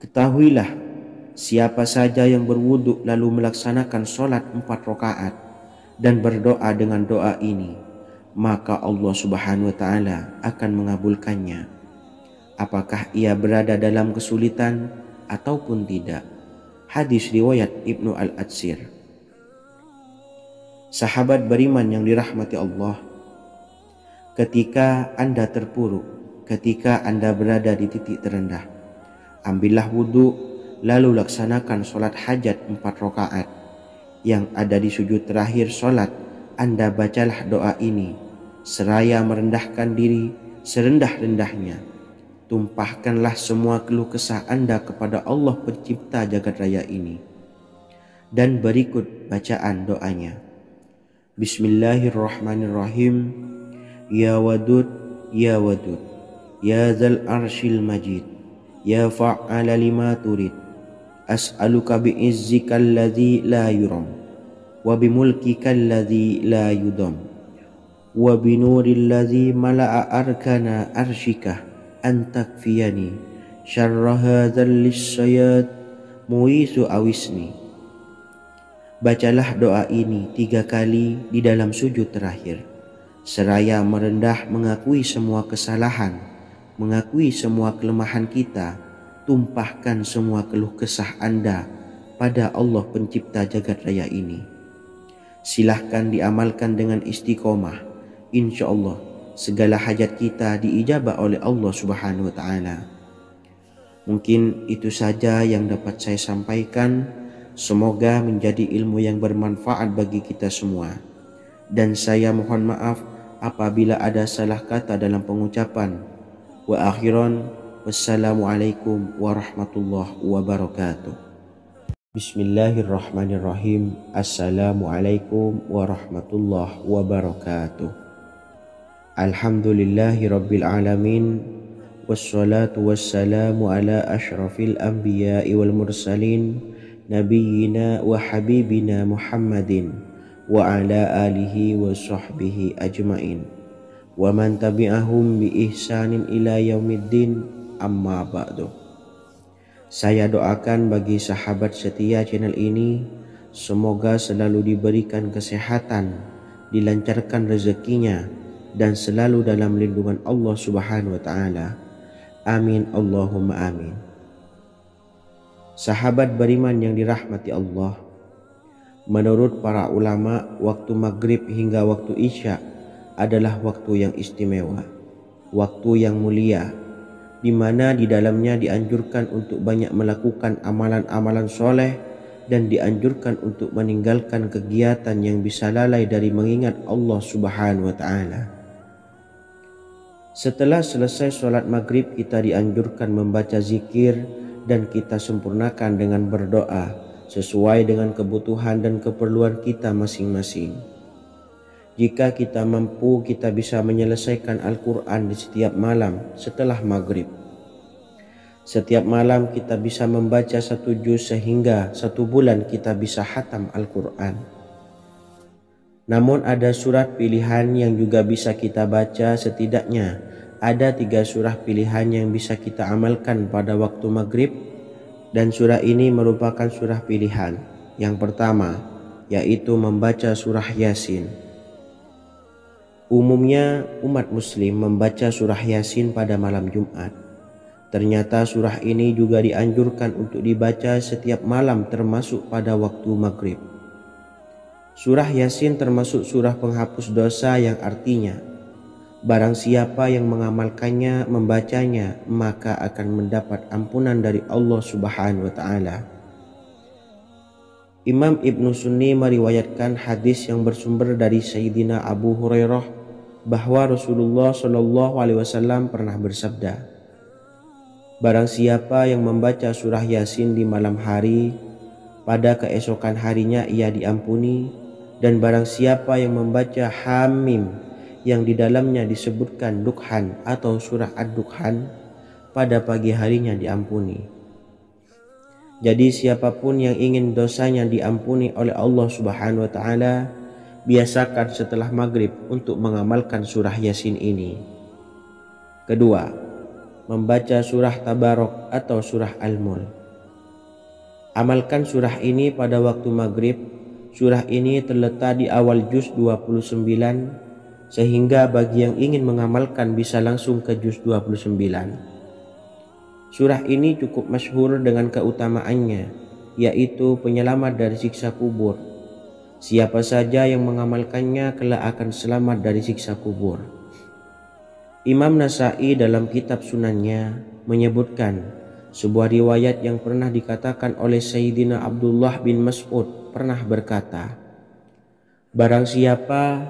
ketahuilah, siapa saja yang berwudu lalu melaksanakan sholat 4 rakaat dan berdoa dengan doa ini, maka Allah Subhanahu wa Ta'ala akan mengabulkannya, apakah ia berada dalam kesulitan ataupun tidak. Hadis riwayat Ibnu Al-Atsir. Sahabat beriman yang dirahmati Allah, ketika Anda terpuruk, ketika Anda berada di titik terendah, ambillah wudu, lalu laksanakan sholat hajat 4 rakaat. Yang ada di sujud terakhir sholat, Anda bacalah doa ini, seraya merendahkan diri serendah-rendahnya. Tumpahkanlah semua keluh kesah Anda kepada Allah pencipta jagat raya ini. Dan berikut bacaan doanya. Bismillahirrahmanirrahim. Ya Wadud, Ya Wadud, Ya Zal Arshil Majid, Ya Fa'ala lima turid, as'aluka bi'izzika alladhi la yuram, wa bimulkika alladhi la yudam, wa binuril ladzi mala'a arkana arshika an takfiyani syarra hadzal lisyayad muisu awisni. Bacalah doa ini 3 kali di dalam sujud terakhir, seraya merendah mengakui semua kesalahan mengakui semua kelemahan kita, tumpahkan semua keluh kesah Anda pada Allah pencipta jagat raya ini. Silahkan diamalkan dengan istiqomah. Insya Allah segala hajat kita diijabah oleh Allah Subhanahu wa Ta'ala. Mungkin itu saja yang dapat saya sampaikan. Semoga menjadi ilmu yang bermanfaat bagi kita semua. Dan saya mohon maaf apabila ada salah kata dalam pengucapan. Wa akhiran, wassalamualaikum warahmatullahi wabarakatuh. Bismillahirrahmanirrahim. Assalamualaikum warahmatullahi wabarakatuh. Alhamdulillahi rabbil alamin. Wassalatu wassalamu ala ashrafil anbiya'i wal mursalin, nabiyyina wa habibina Muhammadin wa ala alihi wa sahbihi ajmain wa man tabi'ahum bi ihsanin ila yaumiddin, amma ba'du. Saya doakan bagi sahabat setia channel ini, semoga selalu diberikan kesehatan, dilancarkan rezekinya, dan selalu dalam lindungan Allah Subhanahu wa Ta'ala. Amin Allahumma amin. Sahabat beriman yang dirahmati Allah, menurut para ulama, waktu maghrib hingga waktu isya adalah waktu yang istimewa, waktu yang mulia, di mana di dalamnya dianjurkan untuk banyak melakukan amalan-amalan soleh dan dianjurkan untuk meninggalkan kegiatan yang bisa lalai dari mengingat Allah Subhanahu wa Ta'ala. Setelah selesai sholat maghrib, kita dianjurkan membaca zikir dan kita sempurnakan dengan berdoa sesuai dengan kebutuhan dan keperluan kita masing-masing. Jika kita mampu, kita bisa menyelesaikan Al-Quran di setiap malam setelah maghrib. Setiap malam kita bisa membaca 1 juz sehingga 1 bulan kita bisa khatam Al-Quran. Namun ada surat pilihan yang juga bisa kita baca. Setidaknya ada 3 surah pilihan yang bisa kita amalkan pada waktu maghrib, dan surah ini merupakan surah pilihan. Yang pertama yaitu membaca surah Yasin. Umumnya umat muslim membaca surah Yasin pada malam Jumat. Ternyata surah ini juga dianjurkan untuk dibaca setiap malam termasuk pada waktu maghrib. Surah Yasin termasuk surah penghapus dosa yang artinya barang siapa yang mengamalkannya, membacanya, maka akan mendapat ampunan dari Allah Subhanahu wa Ta'ala. Imam Ibnu Sunni meriwayatkan hadis yang bersumber dari Sayyidina Abu Hurairah bahwa Rasulullah Shallallahu Alaihi Wasallam pernah bersabda, barang siapa yang membaca surah Yasin di malam hari, pada keesokan harinya ia diampuni, dan barang siapa yang membaca Hamim yang di dalamnya disebutkan Dukhan atau surah Ad-Dukhan, pada pagi harinya diampuni. Jadi siapapun yang ingin dosanya diampuni oleh Allah Subhanahu wa Ta'ala, biasakan setelah maghrib untuk mengamalkan surah Yasin ini. Kedua, membaca surah Tabarok atau surah Al-Mulk. Amalkan surah ini pada waktu maghrib. Surah ini terletak di awal juz 29, sehingga bagi yang ingin mengamalkan bisa langsung ke juz 29. Surah ini cukup masyhur dengan keutamaannya, yaitu penyelamat dari siksa kubur. Siapa saja yang mengamalkannya kelak akan selamat dari siksa kubur. Imam Nasa'i dalam kitab Sunannya menyebutkan sebuah riwayat yang pernah dikatakan oleh Sayyidina Abdullah bin Mas'ud pernah berkata, barang siapa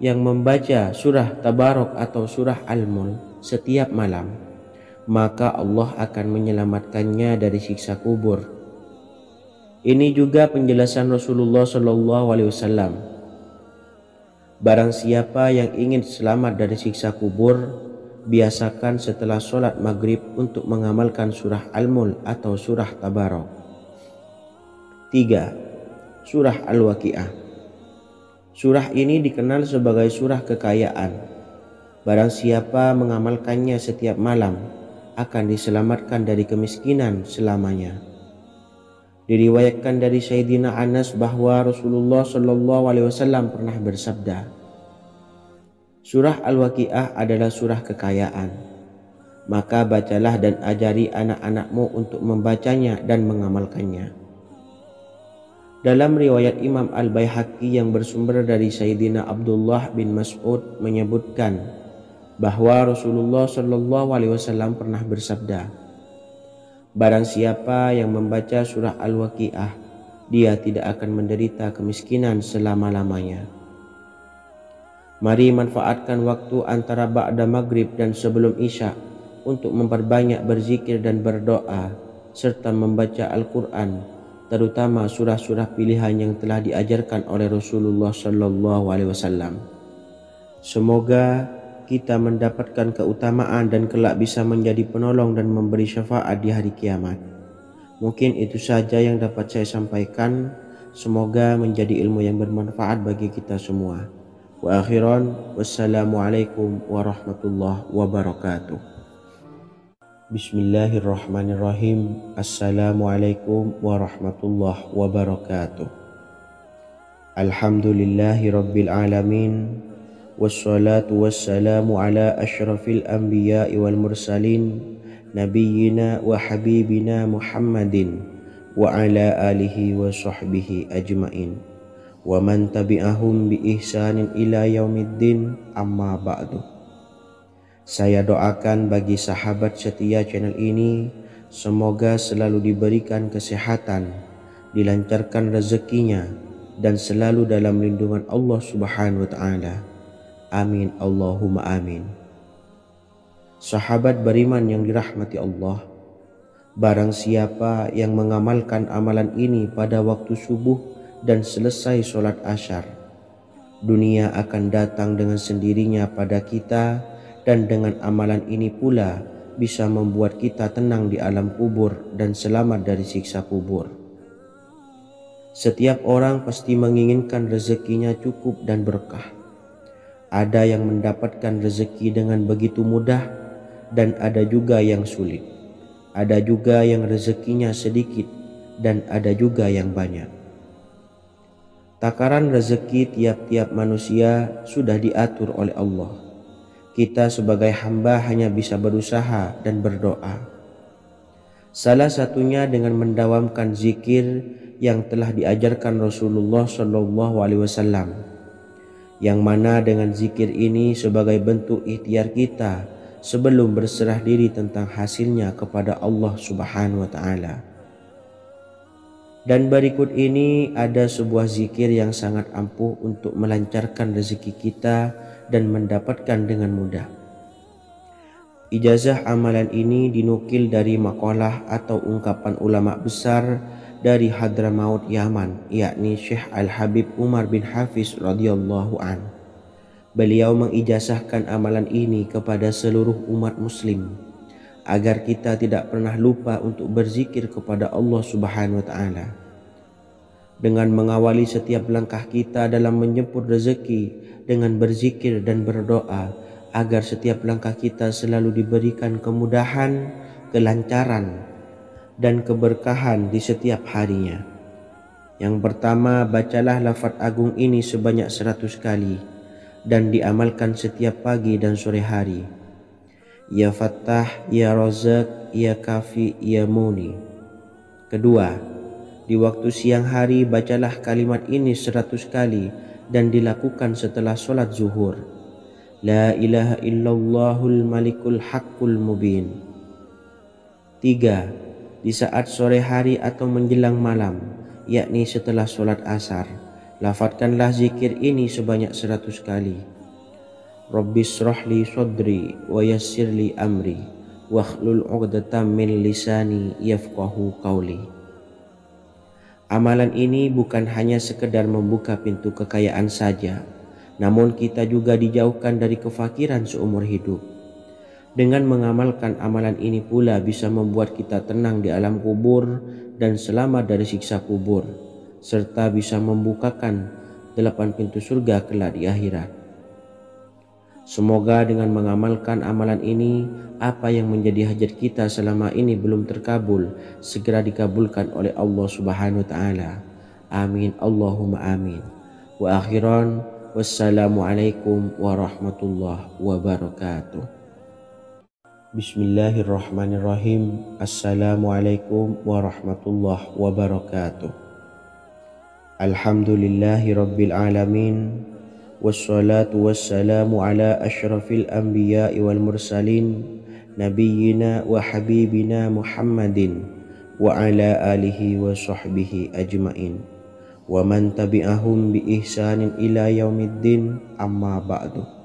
yang membaca surah Tabarok atau surah Al-Mulk setiap malam, maka Allah akan menyelamatkannya dari siksa kubur. Ini juga penjelasan Rasulullah Shallallahu Alaihi Wasallam. Barang siapa yang ingin selamat dari siksa kubur, biasakan setelah sholat maghrib untuk mengamalkan surah Al-Mulk atau surah Tabarok. 3. Surah Al-Waqi'ah. Surah ini dikenal sebagai surah kekayaan. Barang siapa mengamalkannya setiap malam, akan diselamatkan dari kemiskinan selamanya. Diriwayatkan dari Sayyidina Anas bahwa Rasulullah Shallallahu Alaihi Wasallam pernah bersabda, surah Al-Waqi'ah adalah surah kekayaan. maka bacalah dan ajari anak-anakmu untuk membacanya dan mengamalkannya. Dalam riwayat Imam Al-Baihaqi yang bersumber dari Sayyidina Abdullah bin Mas'ud menyebutkan bahwa Rasulullah Shallallahu Alaihi Wasallam pernah bersabda, barang siapa yang membaca surah Al-Waqiah, dia tidak akan menderita kemiskinan selama-lamanya. Mari manfaatkan waktu antara ba'da maghrib dan sebelum isya untuk memperbanyak berzikir dan berdoa serta membaca Al-Quran, terutama surah-surah pilihan yang telah diajarkan oleh Rasulullah Shallallahu Alaihi Wasallam. Semoga kita mendapatkan keutamaan dan kelak bisa menjadi penolong dan memberi syafaat di hari kiamat. Mungkin itu saja yang dapat saya sampaikan. Semoga menjadi ilmu yang bermanfaat bagi kita semua. Wa akhiran, wassalamualaikum warahmatullahi wabarakatuh. Bismillahirrahmanirrahim. Assalamualaikum warahmatullahi wabarakatuh. Alhamdulillahi rabbil alamin. Wassalatu wassalamu ala ashrafil anbiya'i wal mursalin, nabiyyina wa habibina Muhammadin wa ala alihi wa sahbihi ajmain wa man tabi'ahum bi ihsanin ila yaumiddin, amma ba'du. Saya doakan bagi sahabat setia channel ini, semoga selalu diberikan kesehatan, dilancarkan rezekinya, dan selalu dalam lindungan Allah Subhanahu wa Ta'ala. Amin Allahumma amin. Sahabat beriman yang dirahmati Allah, barang siapa yang mengamalkan amalan ini pada waktu subuh dan selesai sholat asyar, dunia akan datang dengan sendirinya pada kita, dan dengan amalan ini pula bisa membuat kita tenang di alam kubur dan selamat dari siksa kubur. Setiap orang pasti menginginkan rezekinya cukup dan berkah. Ada yang mendapatkan rezeki dengan begitu mudah dan ada juga yang sulit. Ada juga yang rezekinya sedikit dan ada juga yang banyak. Takaran rezeki tiap-tiap manusia sudah diatur oleh Allah. Kita sebagai hamba hanya bisa berusaha dan berdoa. Salah satunya dengan mendawamkan zikir yang telah diajarkan Rasulullah Shallallahu Alaihi Wasallam, yang mana dengan zikir ini sebagai bentuk ikhtiar kita sebelum berserah diri tentang hasilnya kepada Allah Subhanahu Wa Taala. Dan berikut ini ada sebuah zikir yang sangat ampuh untuk melancarkan rezeki kita dan mendapatkan dengan mudah. Ijazah amalan ini dinukil dari makalah atau ungkapan ulama besar dari Hadramaut Yaman, yakni Syekh Al-Habib Umar bin Hafiz radhiyallahu an. Beliau mengijazahkan amalan ini kepada seluruh umat muslim agar kita tidak pernah lupa untuk berzikir kepada Allah Subhanahu wa Ta'ala. Dengan mengawali setiap langkah kita dalam menjemput rezeki dengan berzikir dan berdoa agar setiap langkah kita selalu diberikan kemudahan, kelancaran, dan keberkahan di setiap harinya. Yang pertama, bacalah lafaz agung ini sebanyak 100 kali dan diamalkan setiap pagi dan sore hari. Ya Fattah, Ya Razak, Ya Kafi, Ya Muni. Kedua, di waktu siang hari bacalah kalimat ini 100 kali dan dilakukan setelah sholat zuhur. La ilaha illallahul malikul haqqul mubin. 3. Di saat sore hari atau menjelang malam, yakni setelah sholat asar, lafadzkanlah zikir ini sebanyak 100 kali. Rabbishrahli sodri wa yassirli amri wakhlul 'uqdatam min lisani yafqahu qawli. Amalan ini bukan hanya sekedar membuka pintu kekayaan saja, namun kita juga dijauhkan dari kefakiran seumur hidup. Dengan mengamalkan amalan ini pula bisa membuat kita tenang di alam kubur dan selamat dari siksa kubur, serta bisa membukakan 8 pintu surga kelak di akhirat. Semoga dengan mengamalkan amalan ini, apa yang menjadi hajat kita selama ini belum terkabul, segera dikabulkan oleh Allah Subhanahu wa Ta'ala. Amin Allahumma amin. Wa akhiran, wassalamualaikum warahmatullahi wabarakatuh. Bismillahirrahmanirrahim. Assalamualaikum warahmatullahi wabarakatuh. Alhamdulillahi rabbil alamin. Wassalatu wassalamu ala ashrafil anbiya'i wal mursalin, nabiyyina wa habibina Muhammadin wa ala alihi wa sahbihi ajmain, wa man tabi'ahum bi ihsanin ila yaumiddin, amma ba'du.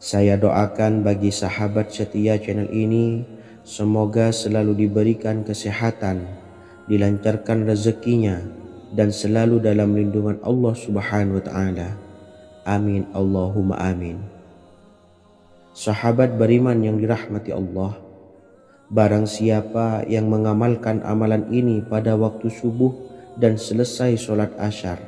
Saya doakan bagi sahabat setia channel ini, semoga selalu diberikan kesehatan, dilancarkan rezekinya, dan selalu dalam lindungan Allah Subhanahu wa Ta'ala. Amin Allahumma amin. Sahabat beriman yang dirahmati Allah, barang siapa yang mengamalkan amalan ini pada waktu subuh dan selesai sholat asyar,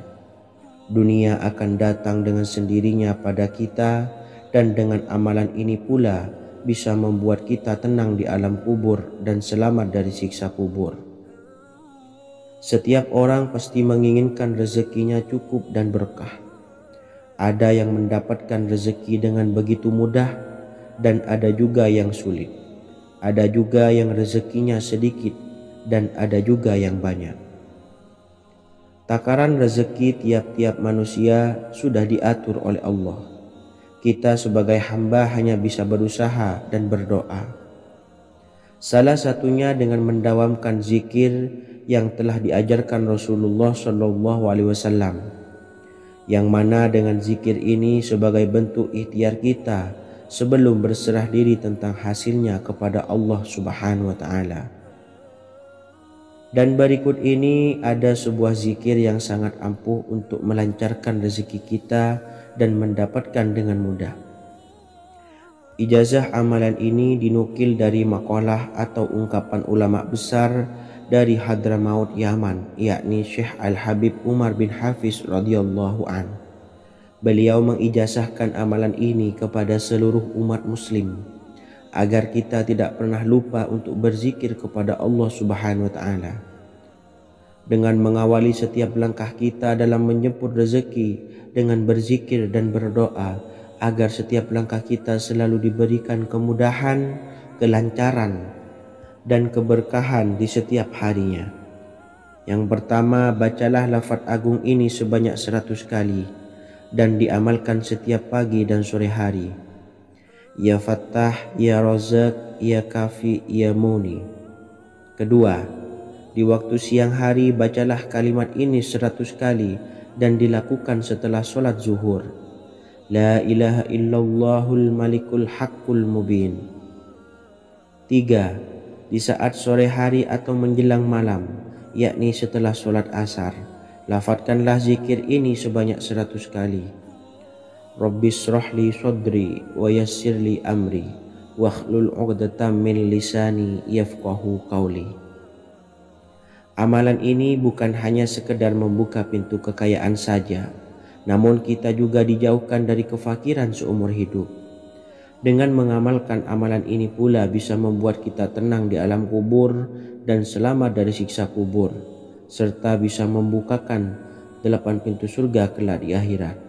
dunia akan datang dengan sendirinya pada kita, dan dengan amalan ini pula bisa membuat kita tenang di alam kubur dan selamat dari siksa kubur. Setiap orang pasti menginginkan rezekinya cukup dan berkah. Ada yang mendapatkan rezeki dengan begitu mudah, dan ada juga yang sulit. Ada juga yang rezekinya sedikit, dan ada juga yang banyak. Takaran rezeki tiap-tiap manusia sudah diatur oleh Allah. Kita sebagai hamba hanya bisa berusaha dan berdoa. Salah satunya dengan mendawamkan zikir yang telah diajarkan Rasulullah SAW, yang mana dengan zikir ini sebagai bentuk ikhtiar kita sebelum berserah diri tentang hasilnya kepada Allah Subhanahu wa Ta'ala. Dan berikut ini ada sebuah zikir yang sangat ampuh untuk melancarkan rezeki kita dan mendapatkan dengan mudah. Ijazah amalan ini dinukil dari makalah atau ungkapan ulama besar dari Hadramaut Yaman, yakni Syekh Al-Habib Umar bin Hafiz radhiyallahu an. Beliau mengijazahkan amalan ini kepada seluruh umat muslim agar kita tidak pernah lupa untuk berzikir kepada Allah Subhanahu wa Ta'ala. Dengan mengawali setiap langkah kita dalam menjemput rezeki dengan berzikir dan berdoa agar setiap langkah kita selalu diberikan kemudahan, kelancaran, dan keberkahan di setiap harinya. Yang pertama, bacalah lafaz agung ini sebanyak 100 kali dan diamalkan setiap pagi dan sore hari. Ya Fattah, Ya Razak, Ya Kafi, Ya Muni. Kedua, di waktu siang hari bacalah kalimat ini 100 kali dan dilakukan setelah sholat zuhur. La ilaha illallahul malikul haqqul mubin. 3. Di saat sore hari atau menjelang malam, yakni setelah sholat asar, lafadzkanlah zikir ini sebanyak 100 kali. Rabbis shrahli sodri wa yassirli amri wakhlul 'uqdatam min lisani yafqahu qawli. Amalan ini bukan hanya sekedar membuka pintu kekayaan saja, namun kita juga dijauhkan dari kefakiran seumur hidup. Dengan mengamalkan amalan ini pula bisa membuat kita tenang di alam kubur dan selamat dari siksa kubur, serta bisa membukakan 8 pintu surga kelak di akhirat.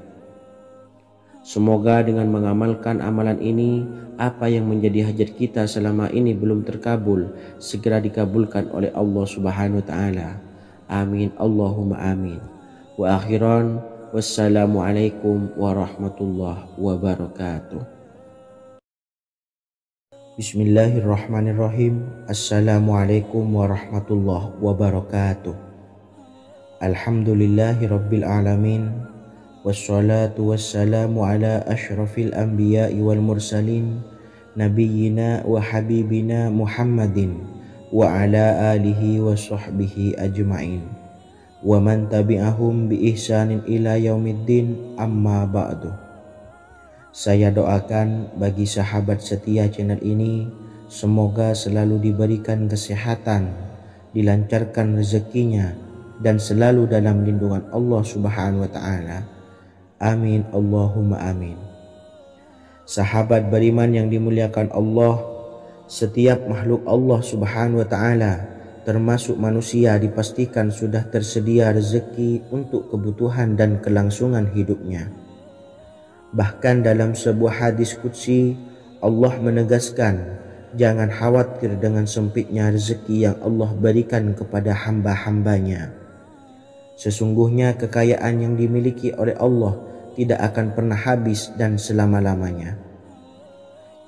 Semoga dengan mengamalkan amalan ini, apa yang menjadi hajat kita selama ini belum terkabul, segera dikabulkan oleh Allah Subhanahu wa Ta'ala. Amin Allahumma amin. Wa akhiran, wassalamualaikum warahmatullahi wabarakatuh. Bismillahirrahmanirrahim. Assalamualaikum warahmatullahi wabarakatuh. Alhamdulillahi rabbil alamin. Wassalatu wassalamu ala ashrafil anbiya'i wal mursalin, nabiyyina wa habibina Muhammadin wa ala alihi wa sahbihi ajmain, wa man tabi'ahum bi ihsanin ila yaumiddin, amma ba'du. Saya doakan bagi sahabat setia channel ini, semoga selalu diberikan kesehatan, dilancarkan rezekinya, dan selalu dalam lindungan Allah Subhanahu wa Ta'ala. Amin Allahumma amin. Sahabat beriman yang dimuliakan Allah, setiap makhluk Allah Subhanahu wa Ta'ala termasuk manusia dipastikan sudah tersedia rezeki untuk kebutuhan dan kelangsungan hidupnya. Bahkan dalam sebuah hadis qudsi Allah menegaskan Jangan khawatir dengan sempitnya rezeki yang Allah berikan kepada hamba-hambanya. Sesungguhnya kekayaan yang dimiliki oleh Allah tidak akan pernah habis dan selama-lamanya.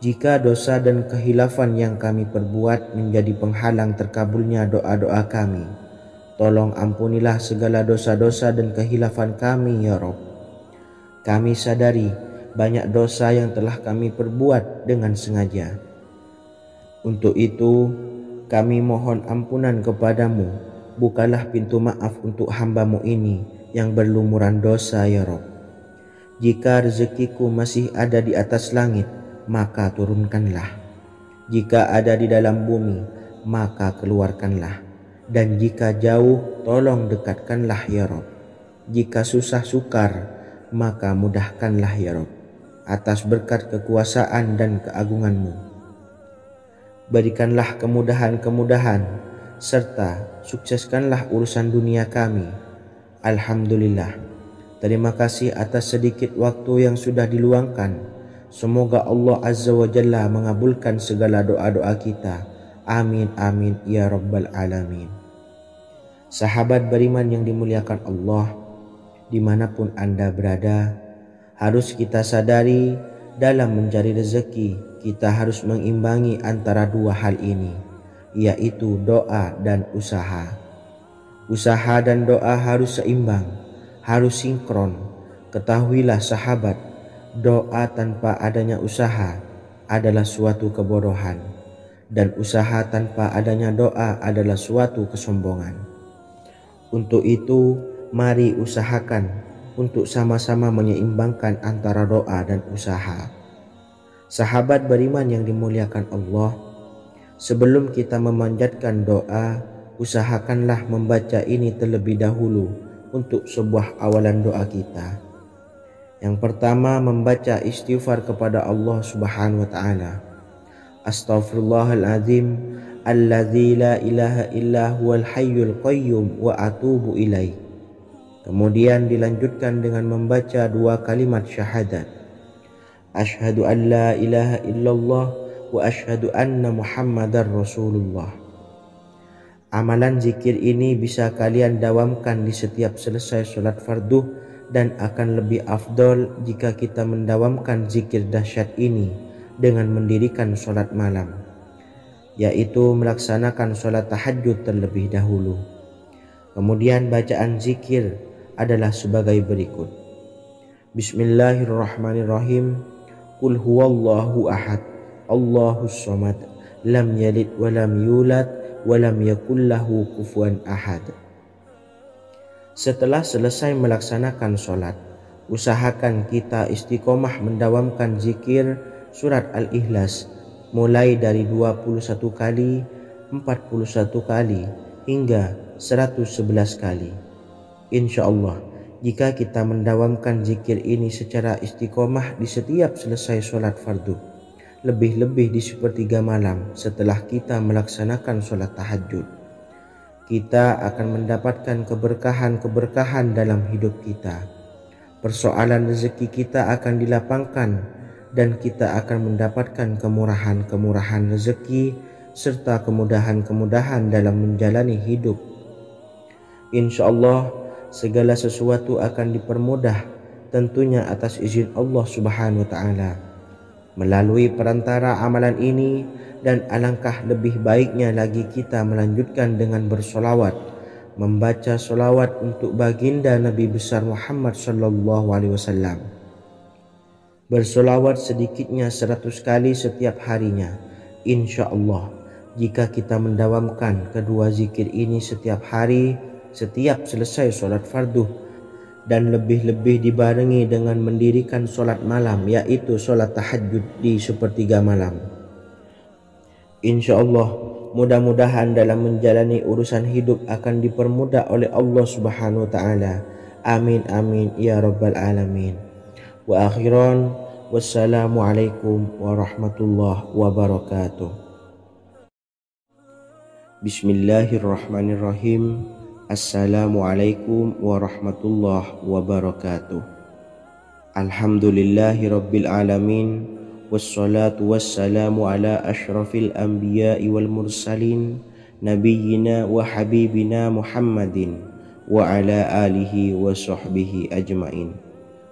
Jika dosa dan kehilafan yang kami perbuat menjadi penghalang terkabulnya doa-doa kami, tolong ampunilah segala dosa-dosa dan kehilafan kami ya Rabb. Kami sadari banyak dosa yang telah kami perbuat dengan sengaja. Untuk itu, kami mohon ampunan kepadamu. Bukalah pintu maaf untuk hamba-Mu ini yang berlumuran dosa ya Rabb. Jika rezekiku masih ada di atas langit, maka turunkanlah. Jika ada di dalam bumi, maka keluarkanlah. Dan jika jauh, tolong dekatkanlah ya Rabb. Jika susah sukar, maka mudahkanlah ya Rabb, atas berkat kekuasaan dan keagungan-Mu. Berikanlah kemudahan-kemudahan, serta sukseskanlah urusan dunia kami. Alhamdulillah. Terima kasih atas sedikit waktu yang sudah diluangkan. Semoga Allah Azza wa Jalla mengabulkan segala doa-doa kita. Amin amin ya rabbal alamin. Sahabat beriman yang dimuliakan Allah, dimanapun Anda berada, harus kita sadari dalam mencari rezeki kita harus mengimbangi antara dua hal ini, yaitu doa dan usaha. Usaha dan doa harus seimbang, harus sinkron. Ketahuilah sahabat, doa tanpa adanya usaha adalah suatu kebodohan, dan usaha tanpa adanya doa adalah suatu kesombongan. Untuk itu, mari usahakan untuk sama-sama menyeimbangkan antara doa dan usaha. Sahabat beriman yang dimuliakan Allah, sebelum kita memanjatkan doa, usahakanlah membaca ini terlebih dahulu untuk sebuah awalan doa kita. Yang pertama, membaca istighfar kepada Allah Subhanahu wa taala. Astaghfirullahaladzim alladzi la ilaha illa huwal hayyul qayyum wa atubu ilaih. Kemudian dilanjutkan dengan membaca dua kalimat syahadat. Asyhadu an la ilaha illallah wa asyhadu anna Muhammadar Rasulullah. Amalan zikir ini bisa kalian dawamkan di setiap selesai sholat fardu, dan akan lebih afdol jika kita mendawamkan zikir dahsyat ini dengan mendirikan sholat malam, yaitu melaksanakan sholat tahajud terlebih dahulu. Kemudian bacaan zikir adalah sebagai berikut. Bismillahirrahmanirrahim. Qul huwallahu ahad, Allahus samad, lam yalid wa lam yulad wa lam yakul lahu kufuwan ahad. Setelah selesai melaksanakan sholat, usahakan kita istiqomah mendawamkan zikir surat Al-Ikhlas mulai dari 21 kali, 41 kali, hingga 111 kali. Insyaallah, jika kita mendawamkan zikir ini secara istiqomah di setiap selesai sholat fardu, lebih-lebih di sepertiga malam setelah kita melaksanakan sholat tahajud, kita akan mendapatkan keberkahan-keberkahan dalam hidup kita. Persoalan rezeki kita akan dilapangkan, dan kita akan mendapatkan kemurahan-kemurahan rezeki serta kemudahan-kemudahan dalam menjalani hidup. Insyaallah, segala sesuatu akan dipermudah, tentunya atas izin Allah Subhanahu wa taala melalui perantara amalan ini. Dan alangkah lebih baiknya lagi kita melanjutkan dengan bersolawat, membaca solawat untuk baginda Nabi besar Muhammad sallallahu alaihi wasallam. Bersolawat sedikitnya 100 kali setiap harinya. Insyaallah, jika kita mendawamkan kedua zikir ini setiap hari, setiap selesai sholat fardu, dan lebih-lebih dibarengi dengan mendirikan sholat malam, yaitu sholat tahajud di sepertiga malam, insyaallah mudah-mudahan dalam menjalani urusan hidup akan dipermudah oleh Allah Subhanahu wa taala. Amin amin ya rabbal alamin. Wa akhiran, wassalamualaikum warahmatullahi wabarakatuh. Bismillahirrahmanirrahim. Assalamualaikum warahmatullahi wabarakatuh. Alhamdulillahi rabbil alamin, wassalatu wassalamu ala ashrafil anbiya'i wal mursalin nabiyyina wa habibina Muhammadin wa ala alihi wa sahbihi ajmain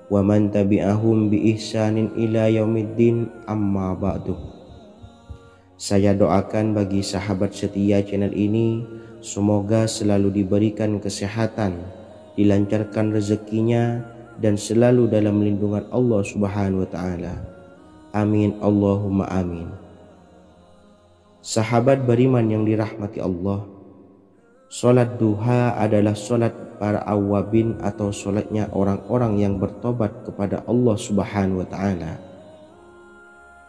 wa man tabi'ahum bi ihsanin ila yaumiddin, amma ba'du. Saya doakan bagi sahabat setia channel ini, semoga selalu diberikan kesehatan, dilancarkan rezekinya, dan selalu dalam lindungan Allah Subhanahu wa Ta'ala. Amin Allahumma amin. Sahabat beriman yang dirahmati Allah, solat duha adalah solat para awabin atau solatnya orang-orang yang bertobat kepada Allah Subhanahu wa Ta'ala.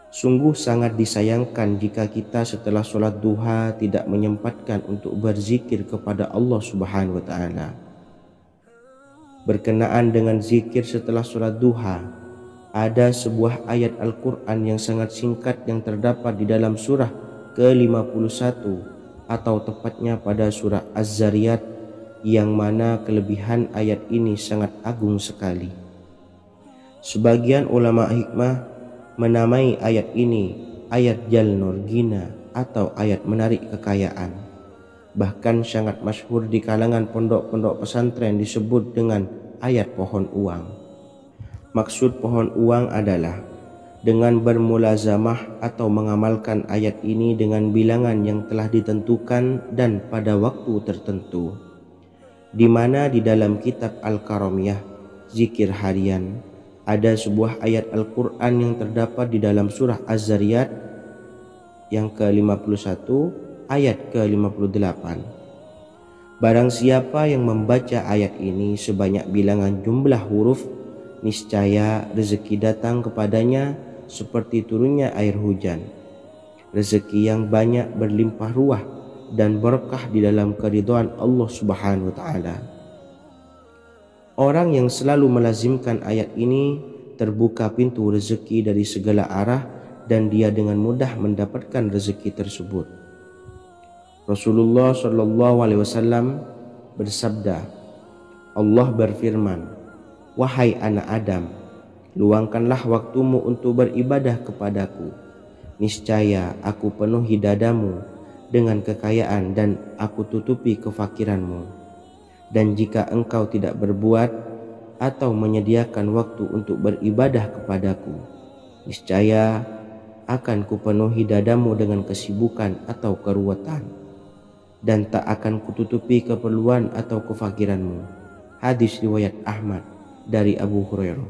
Sungguh sangat disayangkan jika kita setelah solat duha tidak menyempatkan untuk berzikir kepada Allah Subhanahu wa Ta'ala. Berkenaan dengan zikir setelah solat duha, ada sebuah ayat Al-Quran yang sangat singkat yang terdapat di dalam surah ke-51 atau tepatnya pada surah Az-Zariyat, yang mana kelebihan ayat ini sangat agung sekali. Sebagian ulama hikmah menamai ayat ini ayat Jalnur Gina atau ayat menarik kekayaan. Bahkan sangat masyhur di kalangan pondok-pondok pesantren disebut dengan ayat pohon uang. Maksud pohon uang adalah dengan bermulazamah atau mengamalkan ayat ini dengan bilangan yang telah ditentukan dan pada waktu tertentu, di mana di dalam kitab Al-Karamiyah zikir harian ada sebuah ayat Al-Quran yang terdapat di dalam surah Az-Zariyat yang ke-51 ayat ke-58. Barang siapa yang membaca ayat ini sebanyak bilangan jumlah huruf, niscaya rezeki datang kepadanya seperti turunnya air hujan, rezeki yang banyak berlimpah ruah dan berkah di dalam keridhaan Allah Subhanahu wa Ta'ala. Orang yang selalu melazimkan ayat ini terbuka pintu rezeki dari segala arah dan dia dengan mudah mendapatkan rezeki tersebut. Rasulullah Shallallahu Alaihi Wasallam bersabda, Allah berfirman, wahai anak Adam, luangkanlah waktumu untuk beribadah kepadaku. Niscaya aku penuhi dadamu dengan kekayaan dan aku tutupi kefakiranmu. Dan jika engkau tidak berbuat atau menyediakan waktu untuk beribadah kepadaku, niscaya akan kupenuhi dadamu dengan kesibukan atau keruwetan, dan tak akan kututupi keperluan atau kefakiranmu. Hadis riwayat Ahmad dari Abu Hurairah.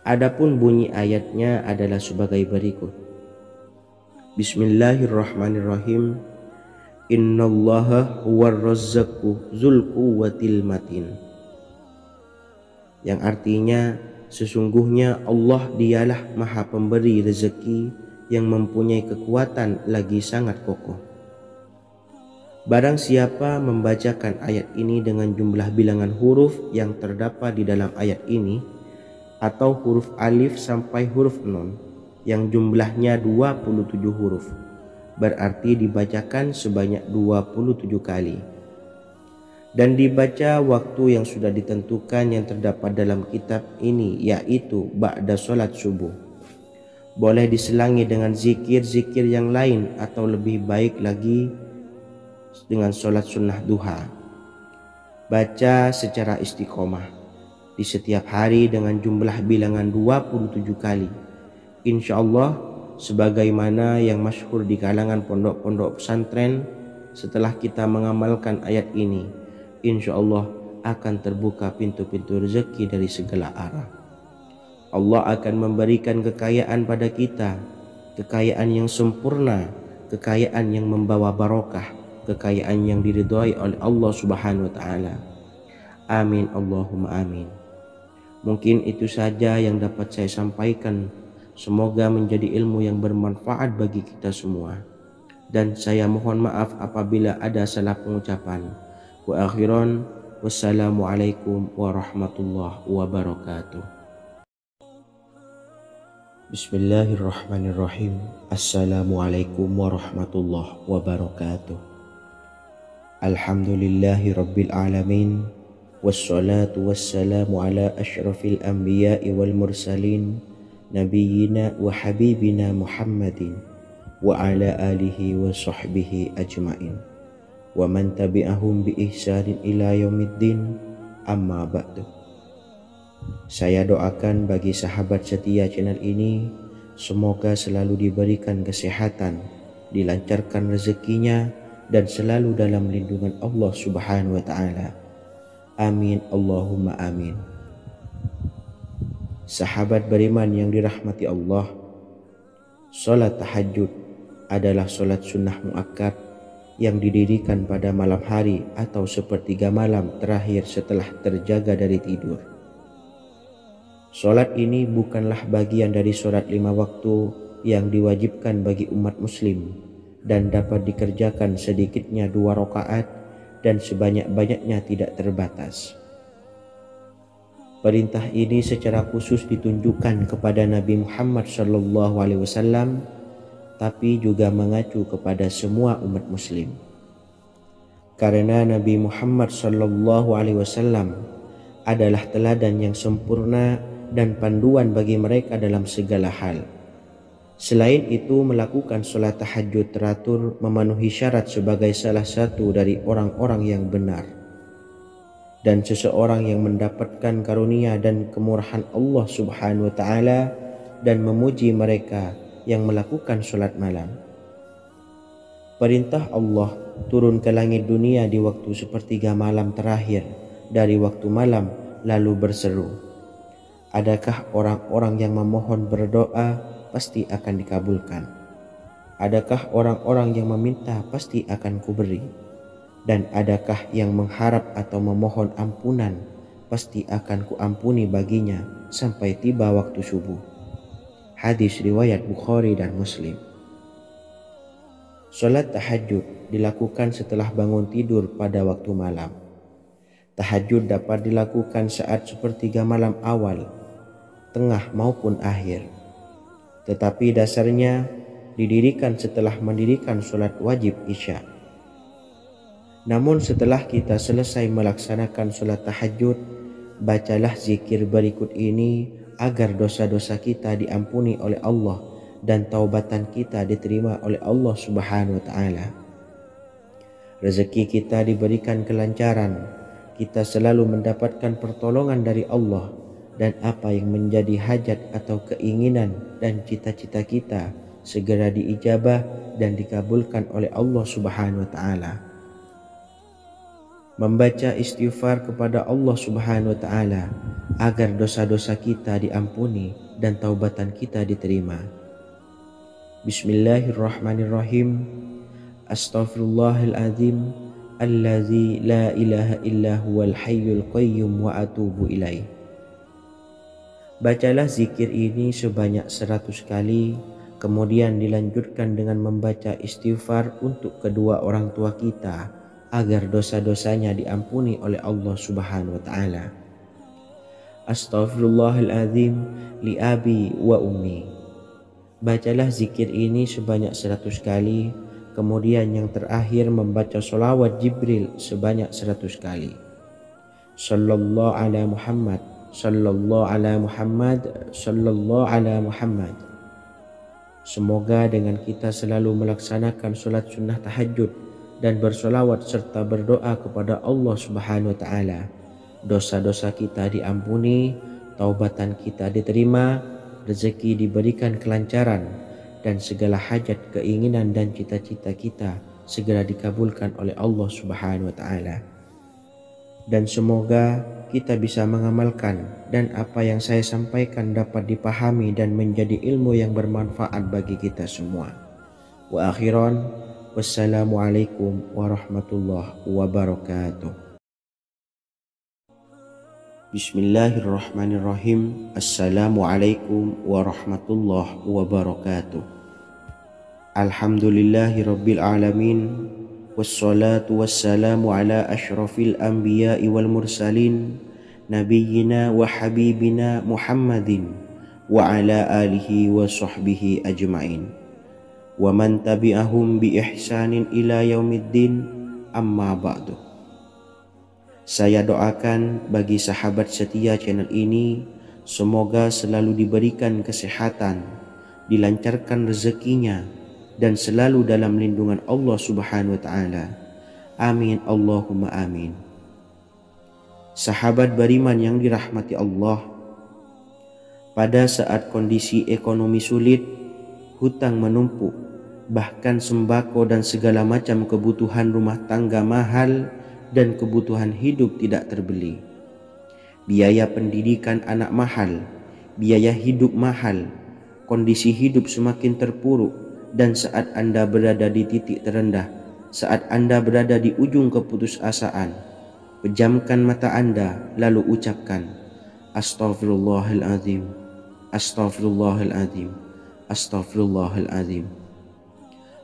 Adapun bunyi ayatnya adalah sebagai berikut. Bismillahirrahmanirrahim. Innallaha huwar razzaqu dzul quwwatil matin. Yang artinya sesungguhnya Allah dialah Maha Pemberi rezeki yang mempunyai kekuatan lagi sangat kokoh. Barang siapa membacakan ayat ini dengan jumlah bilangan huruf yang terdapat di dalam ayat ini, atau huruf alif sampai huruf nun yang jumlahnya 27 huruf, berarti dibacakan sebanyak 27 kali, dan dibaca waktu yang sudah ditentukan yang terdapat dalam kitab ini, yaitu ba'da sholat subuh. Boleh diselangi dengan zikir-zikir yang lain atau lebih baik lagi dengan sholat sunnah duha. Baca secara istiqomah di setiap hari dengan jumlah bilangan 27 kali. Insya Allah, sebagaimana yang masyhur di kalangan pondok-pondok pesantren, setelah kita mengamalkan ayat ini, insya Allah akan terbuka pintu-pintu rezeki dari segala arah. Allah akan memberikan kekayaan pada kita, kekayaan yang sempurna, kekayaan yang membawa barokah, kekayaan yang diridhai oleh Allah Subhanahu wa Ta'ala. Amin Allahumma amin. Mungkin itu saja yang dapat saya sampaikan. Semoga menjadi ilmu yang bermanfaat bagi kita semua. Dan saya mohon maaf apabila ada salah pengucapan. Wa akhiran, wassalamualaikum warahmatullahi wabarakatuh. Bismillahirrahmanirrahim. Assalamualaikum warahmatullahi wabarakatuh. Alhamdulillahi rabbil alamin. Wassalatu wassalamu ala ashrafil anbiya'i wal mursalin nabiyyina wa habibina Muhammadin wa ala alihi wa sahbihi ajmain wa man tabi'ahum bi ihsanin ila yaumiddin, amma ba'du. Saya doakan bagi sahabat setia channel ini, semoga selalu diberikan kesehatan, dilancarkan rezekinya, dan selalu dalam lindungan Allah Subhanahu wa Ta'ala. Amin Allahumma amin. Sahabat beriman yang dirahmati Allah, salat tahajud adalah salat sunnah muakkad yang didirikan pada malam hari atau sepertiga malam terakhir setelah terjaga dari tidur. Salat ini bukanlah bagian dari salat 5 waktu yang diwajibkan bagi umat muslim dan dapat dikerjakan sedikitnya 2 rakaat dan sebanyak-banyaknya tidak terbatas. Perintah ini secara khusus ditunjukkan kepada Nabi Muhammad SAW, tapi juga mengacu kepada semua umat muslim. Karena Nabi Muhammad SAW adalah teladan yang sempurna dan panduan bagi mereka dalam segala hal. Selain itu, melakukan sholat tahajud teratur memenuhi syarat sebagai salah satu dari orang-orang yang benar. Dan seseorang yang mendapatkan karunia dan kemurahan Allah Subhanahu wa Ta'ala dan memuji mereka yang melakukan sholat malam. Perintah Allah turun ke langit dunia di waktu sepertiga malam terakhir dari waktu malam lalu berseru, adakah orang-orang yang memohon berdoa pasti akan dikabulkan? Adakah orang-orang yang meminta pasti akan kuberi? Dan adakah yang mengharap atau memohon ampunan pasti akan kuampuni baginya sampai tiba waktu subuh. Hadis riwayat Bukhari dan Muslim. Salat tahajud dilakukan setelah bangun tidur pada waktu malam. Tahajud dapat dilakukan saat sepertiga malam awal, tengah maupun akhir. Tetapi dasarnya didirikan setelah mendirikan sholat wajib isya. Namun setelah kita selesai melaksanakan sholat tahajud, bacalah zikir berikut ini agar dosa-dosa kita diampuni oleh Allah dan taubatan kita diterima oleh Allah Subhanahu wa Ta'ala. Rezeki kita diberikan kelancaran, kita selalu mendapatkan pertolongan dari Allah, dan apa yang menjadi hajat atau keinginan dan cita-cita kita segera diijabah dan dikabulkan oleh Allah Subhanahu wa Ta'ala. Membaca istighfar kepada Allah Subhanahu wa Ta'ala agar dosa-dosa kita diampuni dan taubatan kita diterima. Bismillahirrahmanirrahim. Astaghfirullahaladzim allazi la ilaha illa huwal hayyul qayyum wa atubu ilaih. Bacalah zikir ini sebanyak 100 kali, kemudian dilanjutkan dengan membaca istighfar untuk kedua orang tua kita agar dosa-dosanya diampuni oleh Allah Subhanahu wa Ta'ala. Astaghfirullahaladzim li abi wa ummi. Bacalah zikir ini sebanyak 100 kali, kemudian yang terakhir membaca sholawat Jibril sebanyak 100 kali. Sallallahu ala Muhammad, sallallahu ala Muhammad, sallallahu ala Muhammad. Semoga dengan kita selalu melaksanakan sholat sunnah tahajud dan bersolawat serta berdoa kepada Allah Subhanahu wa Ta'ala, dosa-dosa kita diampuni, taubatan kita diterima, rezeki diberikan kelancaran, dan segala hajat, keinginan dan cita-cita kita segera dikabulkan oleh Allah Subhanahu wa Ta'ala. Dan semoga kita bisa mengamalkan dan apa yang saya sampaikan dapat dipahami dan menjadi ilmu yang bermanfaat bagi kita semua. Wa akhiran, wassalamualaikum warahmatullahi wabarakatuh. Bismillahirrahmanirrahim. Assalamualaikum warahmatullahi wabarakatuh. Alhamdulillahi rabbil alamin. Wassalatu wassalamu ala ashrafil anbiya'i wal mursalin, nabiyyina wa habibina Muhammadin wa ala alihi wa sahbihi ajmain wa man tabi'ahum bi ihsanin ila yaumiddin, amma ba'du. Saya doakan bagi sahabat setia channel ini, Semoga selalu diberikan kesehatan, dilancarkan rezekinya, dan selalu dalam lindungan Allah Subhanahu wa taala. Amin Allahumma amin. Sahabat beriman yang dirahmati Allah, pada saat kondisi ekonomi sulit, hutang menumpuk, bahkan sembako dan segala macam kebutuhan rumah tangga mahal dan kebutuhan hidup tidak terbeli. Biaya pendidikan anak mahal, biaya hidup mahal, kondisi hidup semakin terpuruk, dan saat Anda berada di titik terendah, saat Anda berada di ujung keputusasaan, pejamkan mata Anda lalu ucapkan, Astaghfirullahaladzim, Astaghfirullahaladzim, Astaghfirullahaladzim.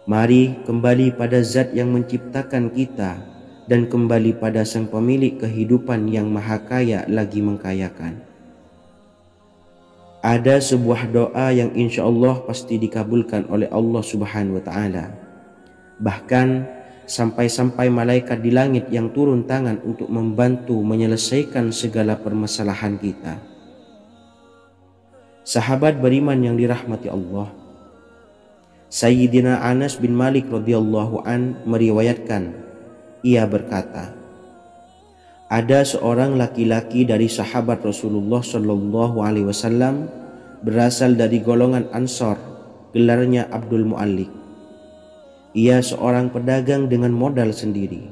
Mari kembali pada Zat yang menciptakan kita dan kembali pada Sang Pemilik kehidupan yang maha kaya lagi mengkayakan. Ada sebuah doa yang insya Allah pasti dikabulkan oleh Allah Subhanahu wa taala. Bahkan sampai-sampai malaikat di langit yang turun tangan untuk membantu menyelesaikan segala permasalahan kita. Sahabat beriman yang dirahmati Allah, Sayyidina Anas bin Malik radhiyallahu an meriwayatkan, ia berkata, ada seorang laki-laki dari sahabat Rasulullah Shallallahu Alaihi Wasallam berasal dari golongan Ansor, gelarnya Abdul Mu'allik. Ia seorang pedagang dengan modal sendiri.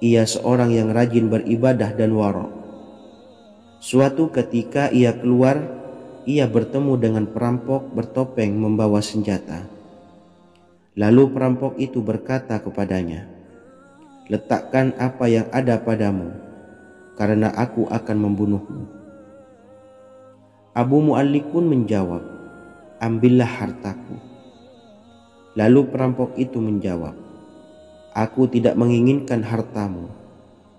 Ia seorang yang rajin beribadah dan wara'. Suatu ketika ia keluar, ia bertemu dengan perampok bertopeng membawa senjata. Lalu perampok itu berkata kepadanya, letakkan apa yang ada padamu, karena aku akan membunuhmu. Abu Mu'allik pun menjawab, ambillah hartaku. Lalu perampok itu menjawab, aku tidak menginginkan hartamu,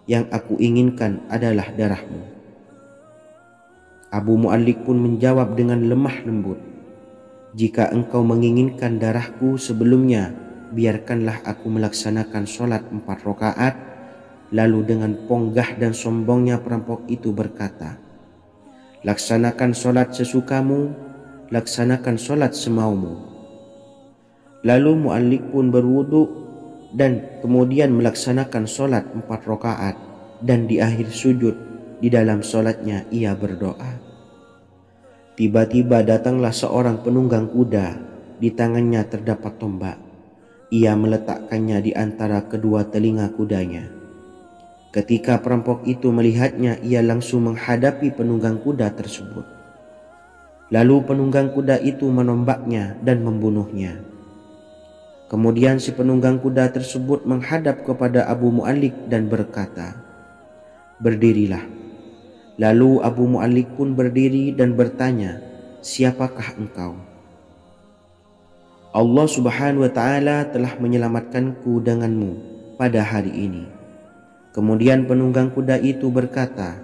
yang aku inginkan adalah darahmu. Abu Mu'allik pun menjawab dengan lemah lembut, jika engkau menginginkan darahku sebelumnya, biarkanlah aku melaksanakan sholat 4 rakaat. Lalu dengan ponggah dan sombongnya perampok itu berkata, laksanakan sholat sesukamu, laksanakan sholat semaumu. Lalu Mu'allik pun berwudu dan kemudian melaksanakan sholat 4 rakaat, dan di akhir sujud di dalam sholatnya ia berdoa. Tiba-tiba datanglah seorang penunggang kuda, di tangannya terdapat tombak. Ia meletakkannya di antara kedua telinga kudanya. Ketika perampok itu melihatnya, ia langsung menghadapi penunggang kuda tersebut. Lalu penunggang kuda itu menombaknya dan membunuhnya. Kemudian si penunggang kuda tersebut menghadap kepada Abu Mu'allik dan berkata, berdirilah. Lalu Abu Mu'allik pun berdiri dan bertanya, siapakah engkau? Allah Subhanahu wa taala telah menyelamatkanku denganmu pada hari ini. Kemudian penunggang kuda itu berkata,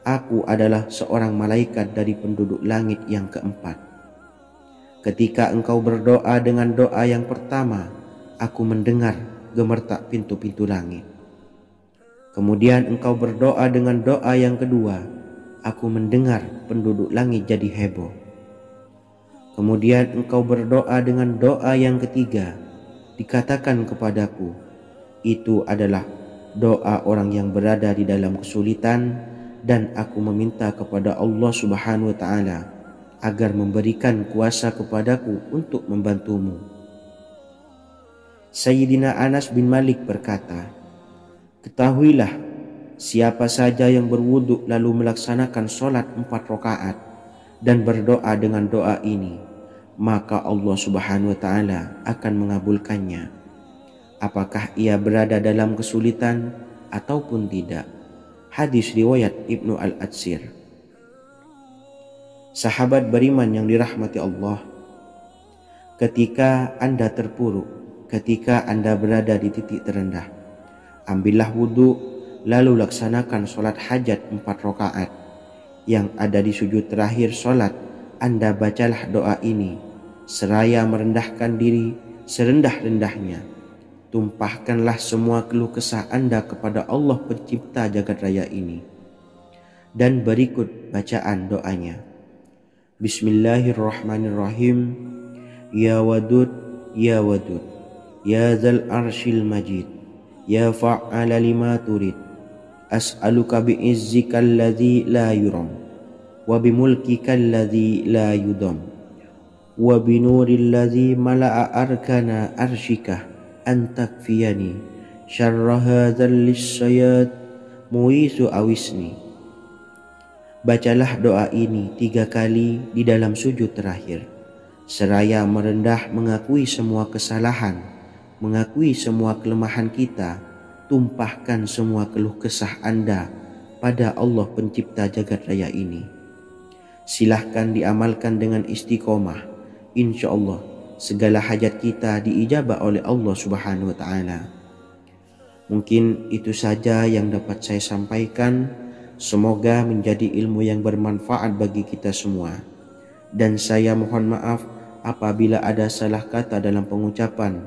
aku adalah seorang malaikat dari penduduk langit yang keempat. Ketika engkau berdoa dengan doa yang pertama, aku mendengar gemertak pintu-pintu langit. Kemudian engkau berdoa dengan doa yang kedua, aku mendengar penduduk langit jadi heboh. Kemudian engkau berdoa dengan doa yang ketiga, dikatakan kepadaku, itu adalah doa orang yang berada di dalam kesulitan, dan aku meminta kepada Allah Subhanahu wa taala agar memberikan kuasa kepadaku untuk membantumu. Sayyidina Anas bin Malik berkata, ketahuilah, siapa saja yang berwudu lalu melaksanakan sholat 4 rakaat dan berdoa dengan doa ini, maka Allah Subhanahu wa taala akan mengabulkannya, apakah ia berada dalam kesulitan ataupun tidak. Hadis riwayat Ibnu Al-Atsir. Sahabat beriman yang dirahmati Allah, ketika Anda terpuruk, ketika Anda berada di titik terendah, ambillah wudu, lalu laksanakan sholat hajat 4 rakaat. Yang ada di sujud terakhir sholat, Anda bacalah doa ini, seraya merendahkan diri serendah-rendahnya. Tumpahkanlah semua keluh kesah Anda kepada Allah pencipta jagat raya ini. Dan berikut bacaan doanya. Bismillahirrahmanirrahim. Ya wadud, ya wadud, ya zal arshil majid, ya fa'ala lima turid, as'aluka bi'izzikal ladzi la yuram, wa bimulkikal ladzi la yudam, wa binuril ladzi mala'a arkana arshika an takfiyani syarra hadzal lisyayat muisu awisni. Bacalah doa ini 3 kali di dalam sujud terakhir, seraya merendah mengakui semua kesalahan, mengakui semua kelemahan kita, tumpahkan semua keluh kesah Anda pada Allah pencipta jagat raya ini. Silahkan diamalkan dengan istiqomah. Insya Allah segala hajat kita diijabah oleh Allah Subhanahu wa Ta'ala. Mungkin itu saja yang dapat saya sampaikan. Semoga menjadi ilmu yang bermanfaat bagi kita semua. Dan saya mohon maaf apabila ada salah kata dalam pengucapan.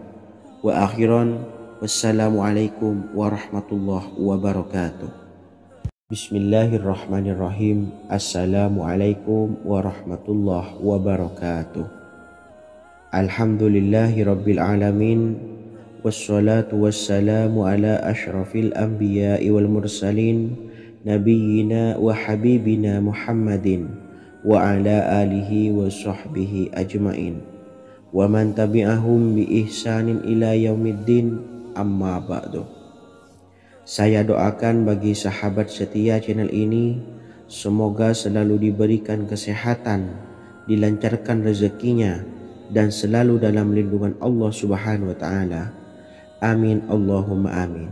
Wa akhiran, wassalamualaikum warahmatullahi wabarakatuh. Bismillahirrahmanirrahim. Assalamualaikum warahmatullahi wabarakatuh. Alhamdulillahi rabbil alamin. Wassalatu wassalamu ala ashrafil anbiya'i wal mursalin, nabiyyina wa habibina Muhammadin wa ala alihi wa sahbihi ajmain wa man tabi'ahum bi ihsanin ila yaumiddin, amma ba'du. Saya doakan bagi sahabat setia channel ini, semoga selalu diberikan kesehatan, dilancarkan rezekinya, dan selalu dalam lindungan Allah Subhanahu wa Ta'ala. Amin Allahumma amin.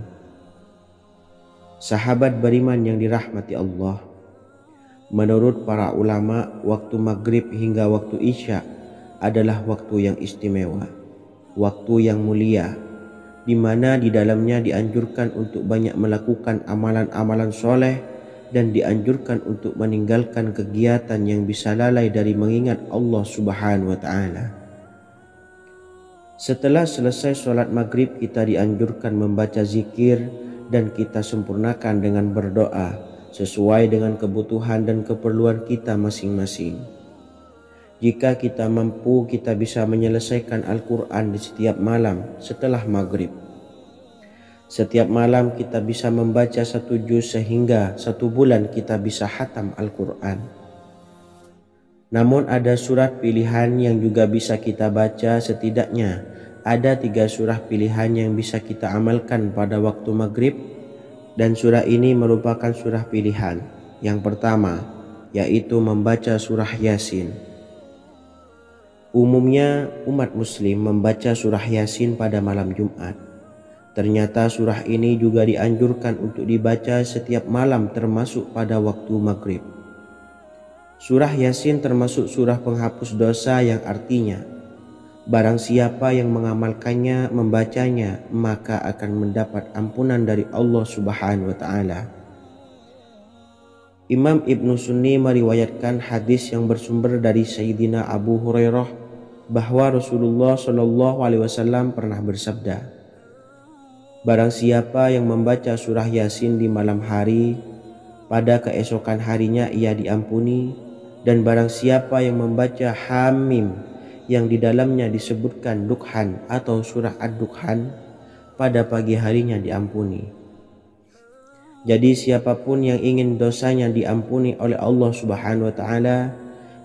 Sahabat beriman yang dirahmati Allah, menurut para ulama, waktu maghrib hingga waktu isya adalah waktu yang istimewa, waktu yang mulia, di mana di dalamnya dianjurkan untuk banyak melakukan amalan-amalan soleh dan dianjurkan untuk meninggalkan kegiatan yang bisa lalai dari mengingat Allah Subhanahu wa Ta'ala. Setelah selesai sholat maghrib, kita dianjurkan membaca zikir dan kita sempurnakan dengan berdoa sesuai dengan kebutuhan dan keperluan kita masing-masing. Jika kita mampu, kita bisa menyelesaikan Al-Quran di setiap malam setelah maghrib. Setiap malam kita bisa membaca 1 juz sehingga 1 bulan kita bisa khatam Al-Quran. Namun ada surat pilihan yang juga bisa kita baca. Setidaknya ada 3 surah pilihan yang bisa kita amalkan pada waktu maghrib, dan surah ini merupakan surah pilihan. Yang pertama yaitu membaca surah Yasin. Umumnya umat muslim membaca surah Yasin pada malam Jumat. Ternyata surah ini juga dianjurkan untuk dibaca setiap malam termasuk pada waktu maghrib. Surah Yasin termasuk surah penghapus dosa yang artinya barang siapa yang mengamalkannya, membacanya, maka akan mendapat ampunan dari Allah Subhanahu wa Ta'ala. Imam Ibnu Sunni meriwayatkan hadis yang bersumber dari Sayyidina Abu Hurairah bahwa Rasulullah SAW pernah bersabda, barang siapa yang membaca surah Yasin di malam hari, pada keesokan harinya ia diampuni. Dan barang siapa yang membaca Hamim yang di dalamnya disebutkan Dukhan atau surah Ad-Dukhan, pada pagi harinya diampuni. Jadi siapapun yang ingin dosanya diampuni oleh Allah Subhanahu wa Ta'ala,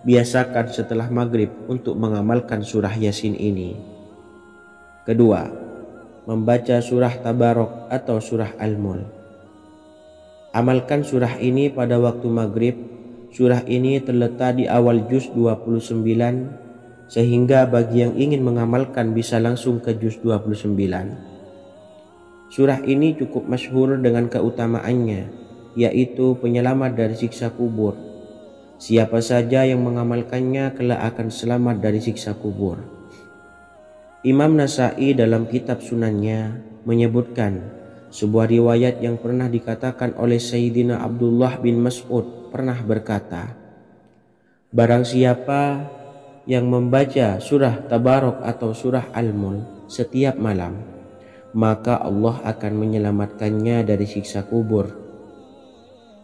biasakan setelah maghrib untuk mengamalkan surah Yasin ini. Kedua, membaca surah Tabarok atau surah Al-Mulk. Amalkan surah ini pada waktu maghrib. Surah ini terletak di awal juz 29, sehingga bagi yang ingin mengamalkan bisa langsung ke juz 29. Surah ini cukup masyhur dengan keutamaannya, yaitu penyelamat dari siksa kubur. Siapa saja yang mengamalkannya kelak akan selamat dari siksa kubur. Imam Nasa'i dalam kitab Sunannya menyebutkan sebuah riwayat yang pernah dikatakan oleh Sayyidina Abdullah bin Mas'ud pernah berkata, barang siapa yang membaca surah Tabarok atau surah Al-Mulk setiap malam, maka Allah akan menyelamatkannya dari siksa kubur.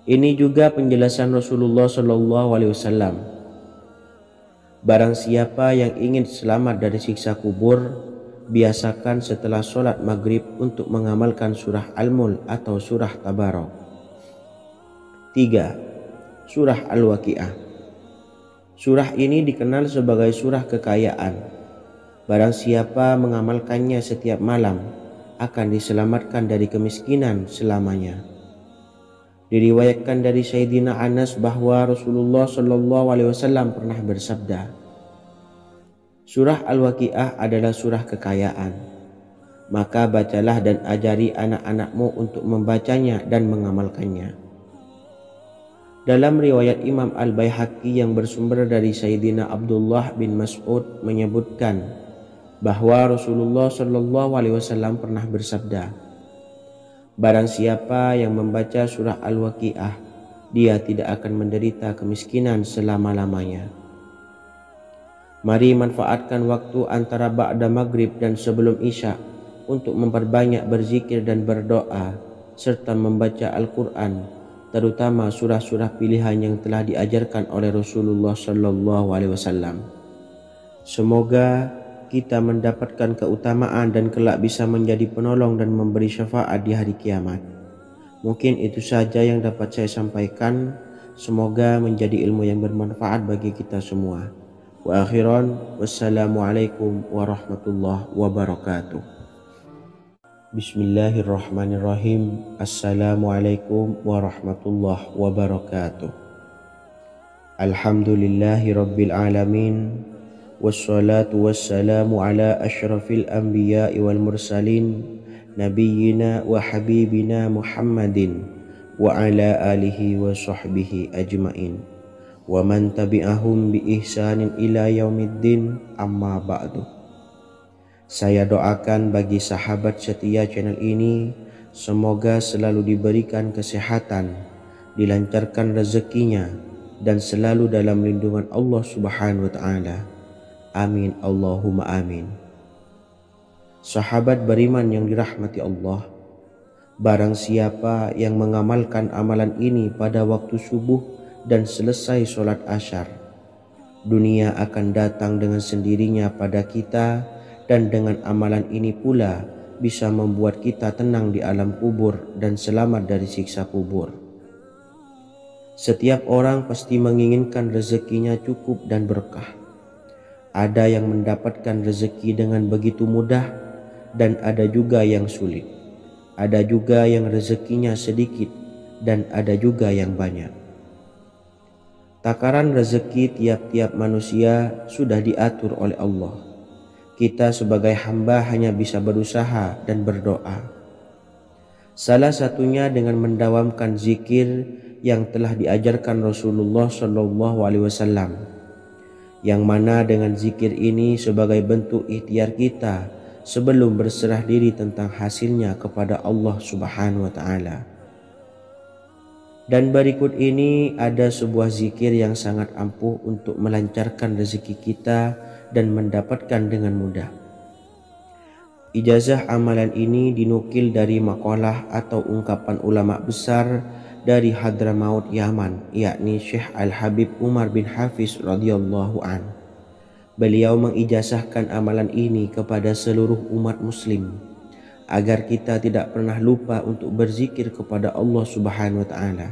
Ini juga penjelasan Rasulullah SAW. Barang siapa yang ingin selamat dari siksa kubur, biasakan setelah sholat maghrib untuk mengamalkan surah Al-Mulk atau surah Tabarak. 3. Surah Al-Waqiah. Surah ini dikenal sebagai surah kekayaan. Barang siapa mengamalkannya setiap malam, akan diselamatkan dari kemiskinan selamanya. Diriwayatkan dari Sayyidina Anas bahwa Rasulullah SAW pernah bersabda, surah Al-Waqiah adalah surah kekayaan. Maka bacalah dan ajari anak-anakmu untuk membacanya dan mengamalkannya. Dalam riwayat Imam Al-Baihaqi yang bersumber dari Sayyidina Abdullah bin Mas'ud menyebutkan bahwa Rasulullah SAW pernah bersabda, barang siapa yang membaca surah Al-Waqiah, dia tidak akan menderita kemiskinan selama-lamanya. Mari manfaatkan waktu antara ba'da maghrib dan sebelum isya untuk memperbanyak berzikir dan berdoa serta membaca Al-Quran, terutama surah-surah pilihan yang telah diajarkan oleh Rasulullah SAW. Semoga kita mendapatkan keutamaan dan kelak bisa menjadi penolong dan memberi syafaat di hari kiamat. Mungkin itu saja yang dapat saya sampaikan. Semoga menjadi ilmu yang bermanfaat bagi kita semua. Wa akhiran, wassalamualaikum warahmatullahi wabarakatuh. Bismillahirrahmanirrahim. Assalamualaikum warahmatullahi wabarakatuh. Alhamdulillahi rabbil alamin. Wassalatu wassalamu ala ashrafil anbiya'i wal mursalin nabiyyina wa habibina Muhammadin wa ala alihi wa sahbihi ajmain wa man tabi'ahum bi ihsanin ila yaumiddin, amma ba'du. Saya doakan bagi sahabat setia channel ini, semoga selalu diberikan kesehatan, dilancarkan rezekinya, dan selalu dalam lindungan Allah Subhanahu wa Ta'ala. Amin Allahumma amin. Sahabat beriman yang dirahmati Allah, barang siapa yang mengamalkan amalan ini pada waktu subuh dan selesai sholat asyar, dunia akan datang dengan sendirinya pada kita, dan dengan amalan ini pula bisa membuat kita tenang di alam kubur dan selamat dari siksa kubur. Setiap orang pasti menginginkan rezekinya cukup dan berkah. Ada yang mendapatkan rezeki dengan begitu mudah dan ada juga yang sulit. Ada juga yang rezekinya sedikit dan ada juga yang banyak. Takaran rezeki tiap-tiap manusia sudah diatur oleh Allah. Kita sebagai hamba hanya bisa berusaha dan berdoa. Salah satunya dengan mendawamkan zikir yang telah diajarkan Rasulullah SAW. Yang mana dengan zikir ini sebagai bentuk ikhtiar kita sebelum berserah diri tentang hasilnya kepada Allah Subhanahu wa Ta'ala. Dan berikut ini ada sebuah zikir yang sangat ampuh untuk melancarkan rezeki kita dan mendapatkan dengan mudah. Ijazah amalan ini dinukil dari makalah atau ungkapan ulama besar dari Hadramaut Yaman, yakni Syekh Al-Habib Umar bin Hafiz radhiyallahu an. Beliau mengijazahkan amalan ini kepada seluruh umat muslim agar kita tidak pernah lupa untuk berzikir kepada Allah Subhanahu wa Ta'ala.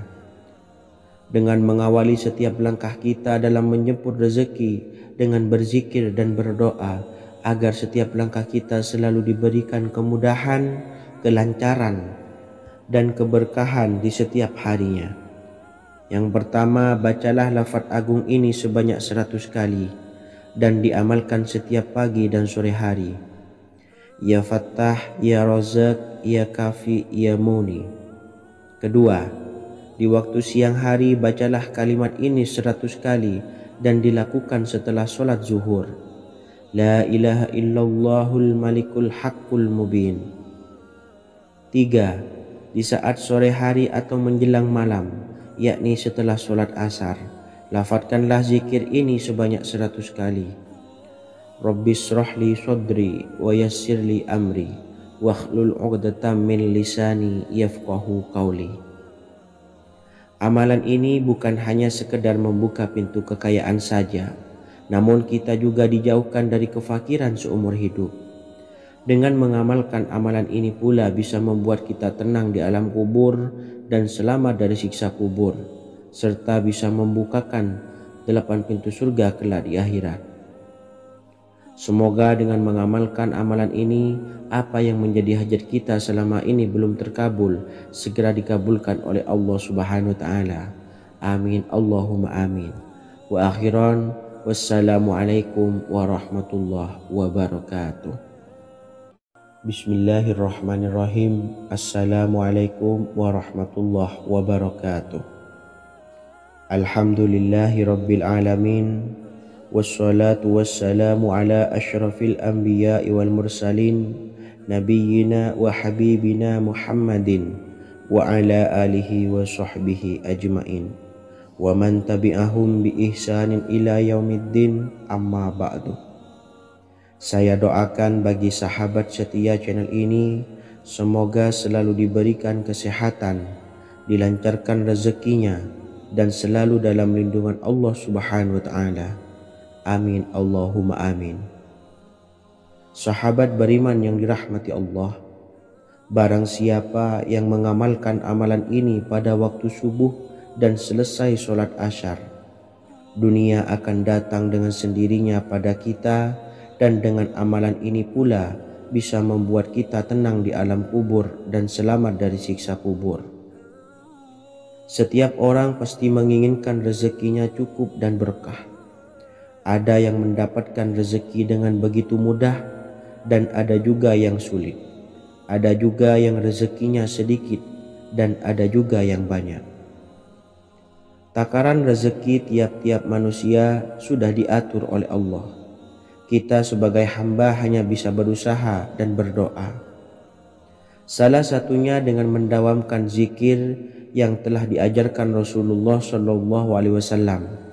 Dengan mengawali setiap langkah kita dalam menjemput rezeki dengan berzikir dan berdoa agar setiap langkah kita selalu diberikan kemudahan, kelancaran, dan keberkahan di setiap harinya. Yang pertama, bacalah lafaz agung ini sebanyak 100 kali dan diamalkan setiap pagi dan sore hari. Ya Fattah, Ya Razak, Ya Kafi, Ya Muni. Kedua, di waktu siang hari bacalah kalimat ini 100 kali dan dilakukan setelah sholat zuhur. La ilaha illallahul malikul haqqul mubin. 3. Di saat sore hari atau menjelang malam, yakni setelah sholat asar, lafadzkanlah zikir ini sebanyak 100 kali. Rabbishrahli sodri wa yassirli amri wakhlul 'uqdatam min lisani yafqahu qawli. Amalan ini bukan hanya sekedar membuka pintu kekayaan saja, namun kita juga dijauhkan dari kefakiran seumur hidup. Dengan mengamalkan amalan ini pula bisa membuat kita tenang di alam kubur dan selamat dari siksa kubur, serta bisa membukakan 8 pintu surga kelak di akhirat. Semoga dengan mengamalkan amalan ini, apa yang menjadi hajat kita selama ini belum terkabul, segera dikabulkan oleh Allah Subhanahu wa Ta'ala. Amin, Allahumma amin. Wa akhiran, wassalamualaikum warahmatullahi wabarakatuh. Bismillahirrahmanirrahim. Assalamualaikum warahmatullahi wabarakatuh. Alhamdulillahi rabbil alamin. Wassalatu wassalamu ala ashrafil anbiya'i wal mursalin nabiyyina wa habibina Muhammadin wa ala alihi wa sahbihi ajmain wa man tabi'ahum bi ihsanin ila yaumiddin, amma ba'du. Saya doakan bagi sahabat setia channel ini, semoga selalu diberikan kesehatan, dilancarkan rezekinya, dan selalu dalam lindungan Allah Subhanahu wa Ta'ala. Amin, Allahumma amin. Sahabat beriman yang dirahmati Allah, barang siapa yang mengamalkan amalan ini pada waktu subuh dan selesai sholat asyar, dunia akan datang dengan sendirinya pada kita, dan dengan amalan ini pula bisa membuat kita tenang di alam kubur dan selamat dari siksa kubur. Setiap orang pasti menginginkan rezekinya cukup dan berkah. Ada yang mendapatkan rezeki dengan begitu mudah, dan ada juga yang sulit. Ada juga yang rezekinya sedikit, dan ada juga yang banyak. Takaran rezeki tiap-tiap manusia sudah diatur oleh Allah. Kita sebagai hamba hanya bisa berusaha dan berdoa. Salah satunya dengan mendawamkan zikir yang telah diajarkan Rasulullah SAW,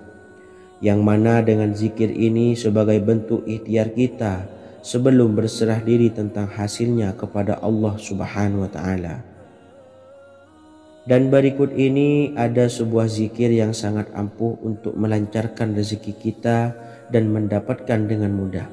yang mana dengan zikir ini sebagai bentuk ikhtiar kita sebelum berserah diri tentang hasilnya kepada Allah Subhanahu wa Ta'ala. Dan berikut ini ada sebuah zikir yang sangat ampuh untuk melancarkan rezeki kita dan mendapatkan dengan mudah.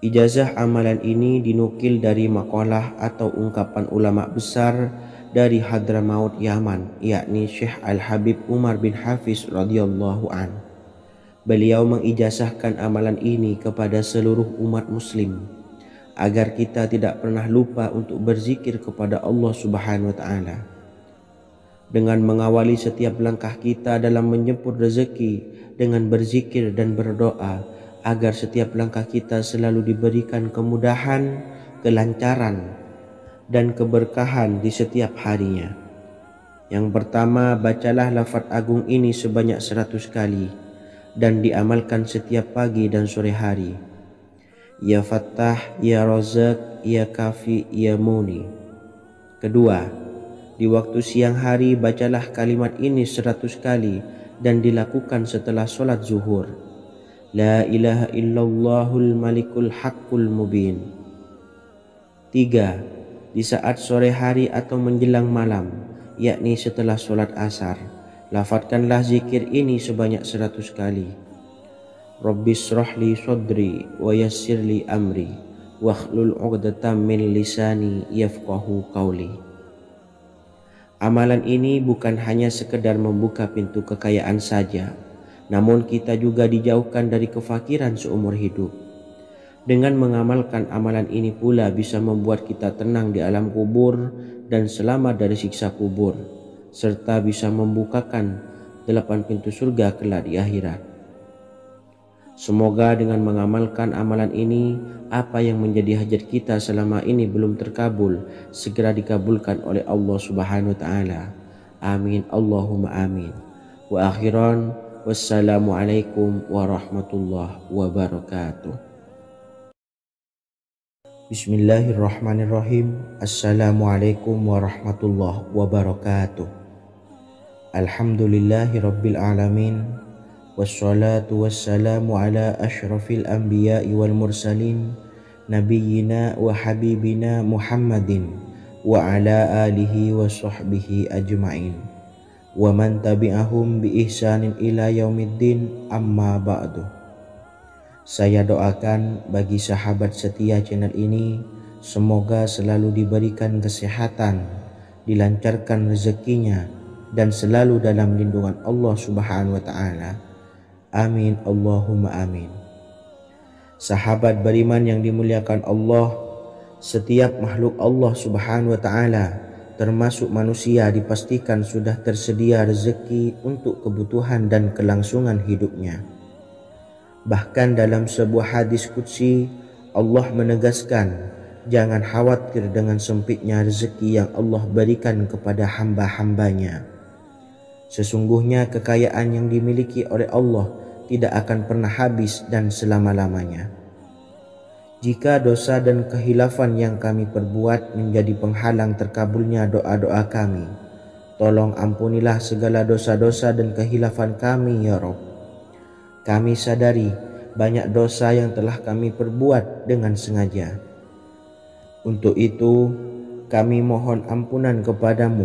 Ijazah amalan ini dinukil dari makalah atau ungkapan ulama besar dari Hadramaut Yaman, yakni Syekh Al-Habib Umar bin Hafiz radhiyallahu an. Beliau mengijazahkan amalan ini kepada seluruh umat muslim agar kita tidak pernah lupa untuk berzikir kepada Allah Subhanahu wa Ta'ala. Dengan mengawali setiap langkah kita dalam menjemput rezeki dengan berzikir dan berdoa agar setiap langkah kita selalu diberikan kemudahan, kelancaran, dan keberkahan di setiap harinya. Yang pertama, bacalah lafaz agung ini sebanyak 100 kali dan diamalkan setiap pagi dan sore hari. Ya Fattah, Ya Razak, Ya Kafi, Ya Muni. Kedua, di waktu siang hari bacalah kalimat ini 100 kali dan dilakukan setelah sholat zuhur. La ilaha illallahul malikul haqqul mubin. Tiga, di saat sore hari atau menjelang malam, yakni setelah sholat asar, lafadzkanlah zikir ini sebanyak 100 kali. Rabbishrahli sodri wa yassirli amri wakhlul 'uqdatam min lisani yafqahu qawli. Amalan ini bukan hanya sekedar membuka pintu kekayaan saja, namun kita juga dijauhkan dari kefakiran seumur hidup. Dengan mengamalkan amalan ini pula bisa membuat kita tenang di alam kubur dan selamat dari siksa kubur, serta bisa membukakan 8 pintu surga kelak di akhirat. Semoga dengan mengamalkan amalan ini, apa yang menjadi hajat kita selama ini belum terkabul, segera dikabulkan oleh Allah Subhanahu wa Ta'ala. Amin, Allahumma amin. Wa akhiran, wassalamualaikum warahmatullahi wabarakatuh. Bismillahirrahmanirrahim. Assalamualaikum warahmatullahi wabarakatuh. Alhamdulillahi rabbil alamin. Wassalatu wassalamu ala ashrafil anbiya'i wal mursalin nabiyyina wa habibina Muhammadin wa ala alihi wa sahbihi ajmain wa man tabi'ahum bi ihsanin ila yaumiddin, amma ba'du. Saya doakan bagi sahabat setia channel ini, semoga selalu diberikan kesehatan, dilancarkan rezekinya, dan selalu dalam lindungan Allah Subhanahu wa ta'ala. Amin Allahumma amin. Sahabat beriman yang dimuliakan Allah, setiap makhluk Allah Subhanahu wa ta'ala termasuk manusia dipastikan sudah tersedia rezeki untuk kebutuhan dan kelangsungan hidupnya. Bahkan dalam sebuah hadis qudsi, Allah menegaskan, jangan khawatir dengan sempitnya rezeki yang Allah berikan kepada hamba-hambanya. Sesungguhnya kekayaan yang dimiliki oleh Allah tidak akan pernah habis dan selama-lamanya. Jika dosa dan kehilafan yang kami perbuat menjadi penghalang terkabulnya doa-doa kami, tolong ampunilah segala dosa-dosa dan kehilafan kami ya Rabb. Kami sadari banyak dosa yang telah kami perbuat dengan sengaja. Untuk itu kami mohon ampunan kepadamu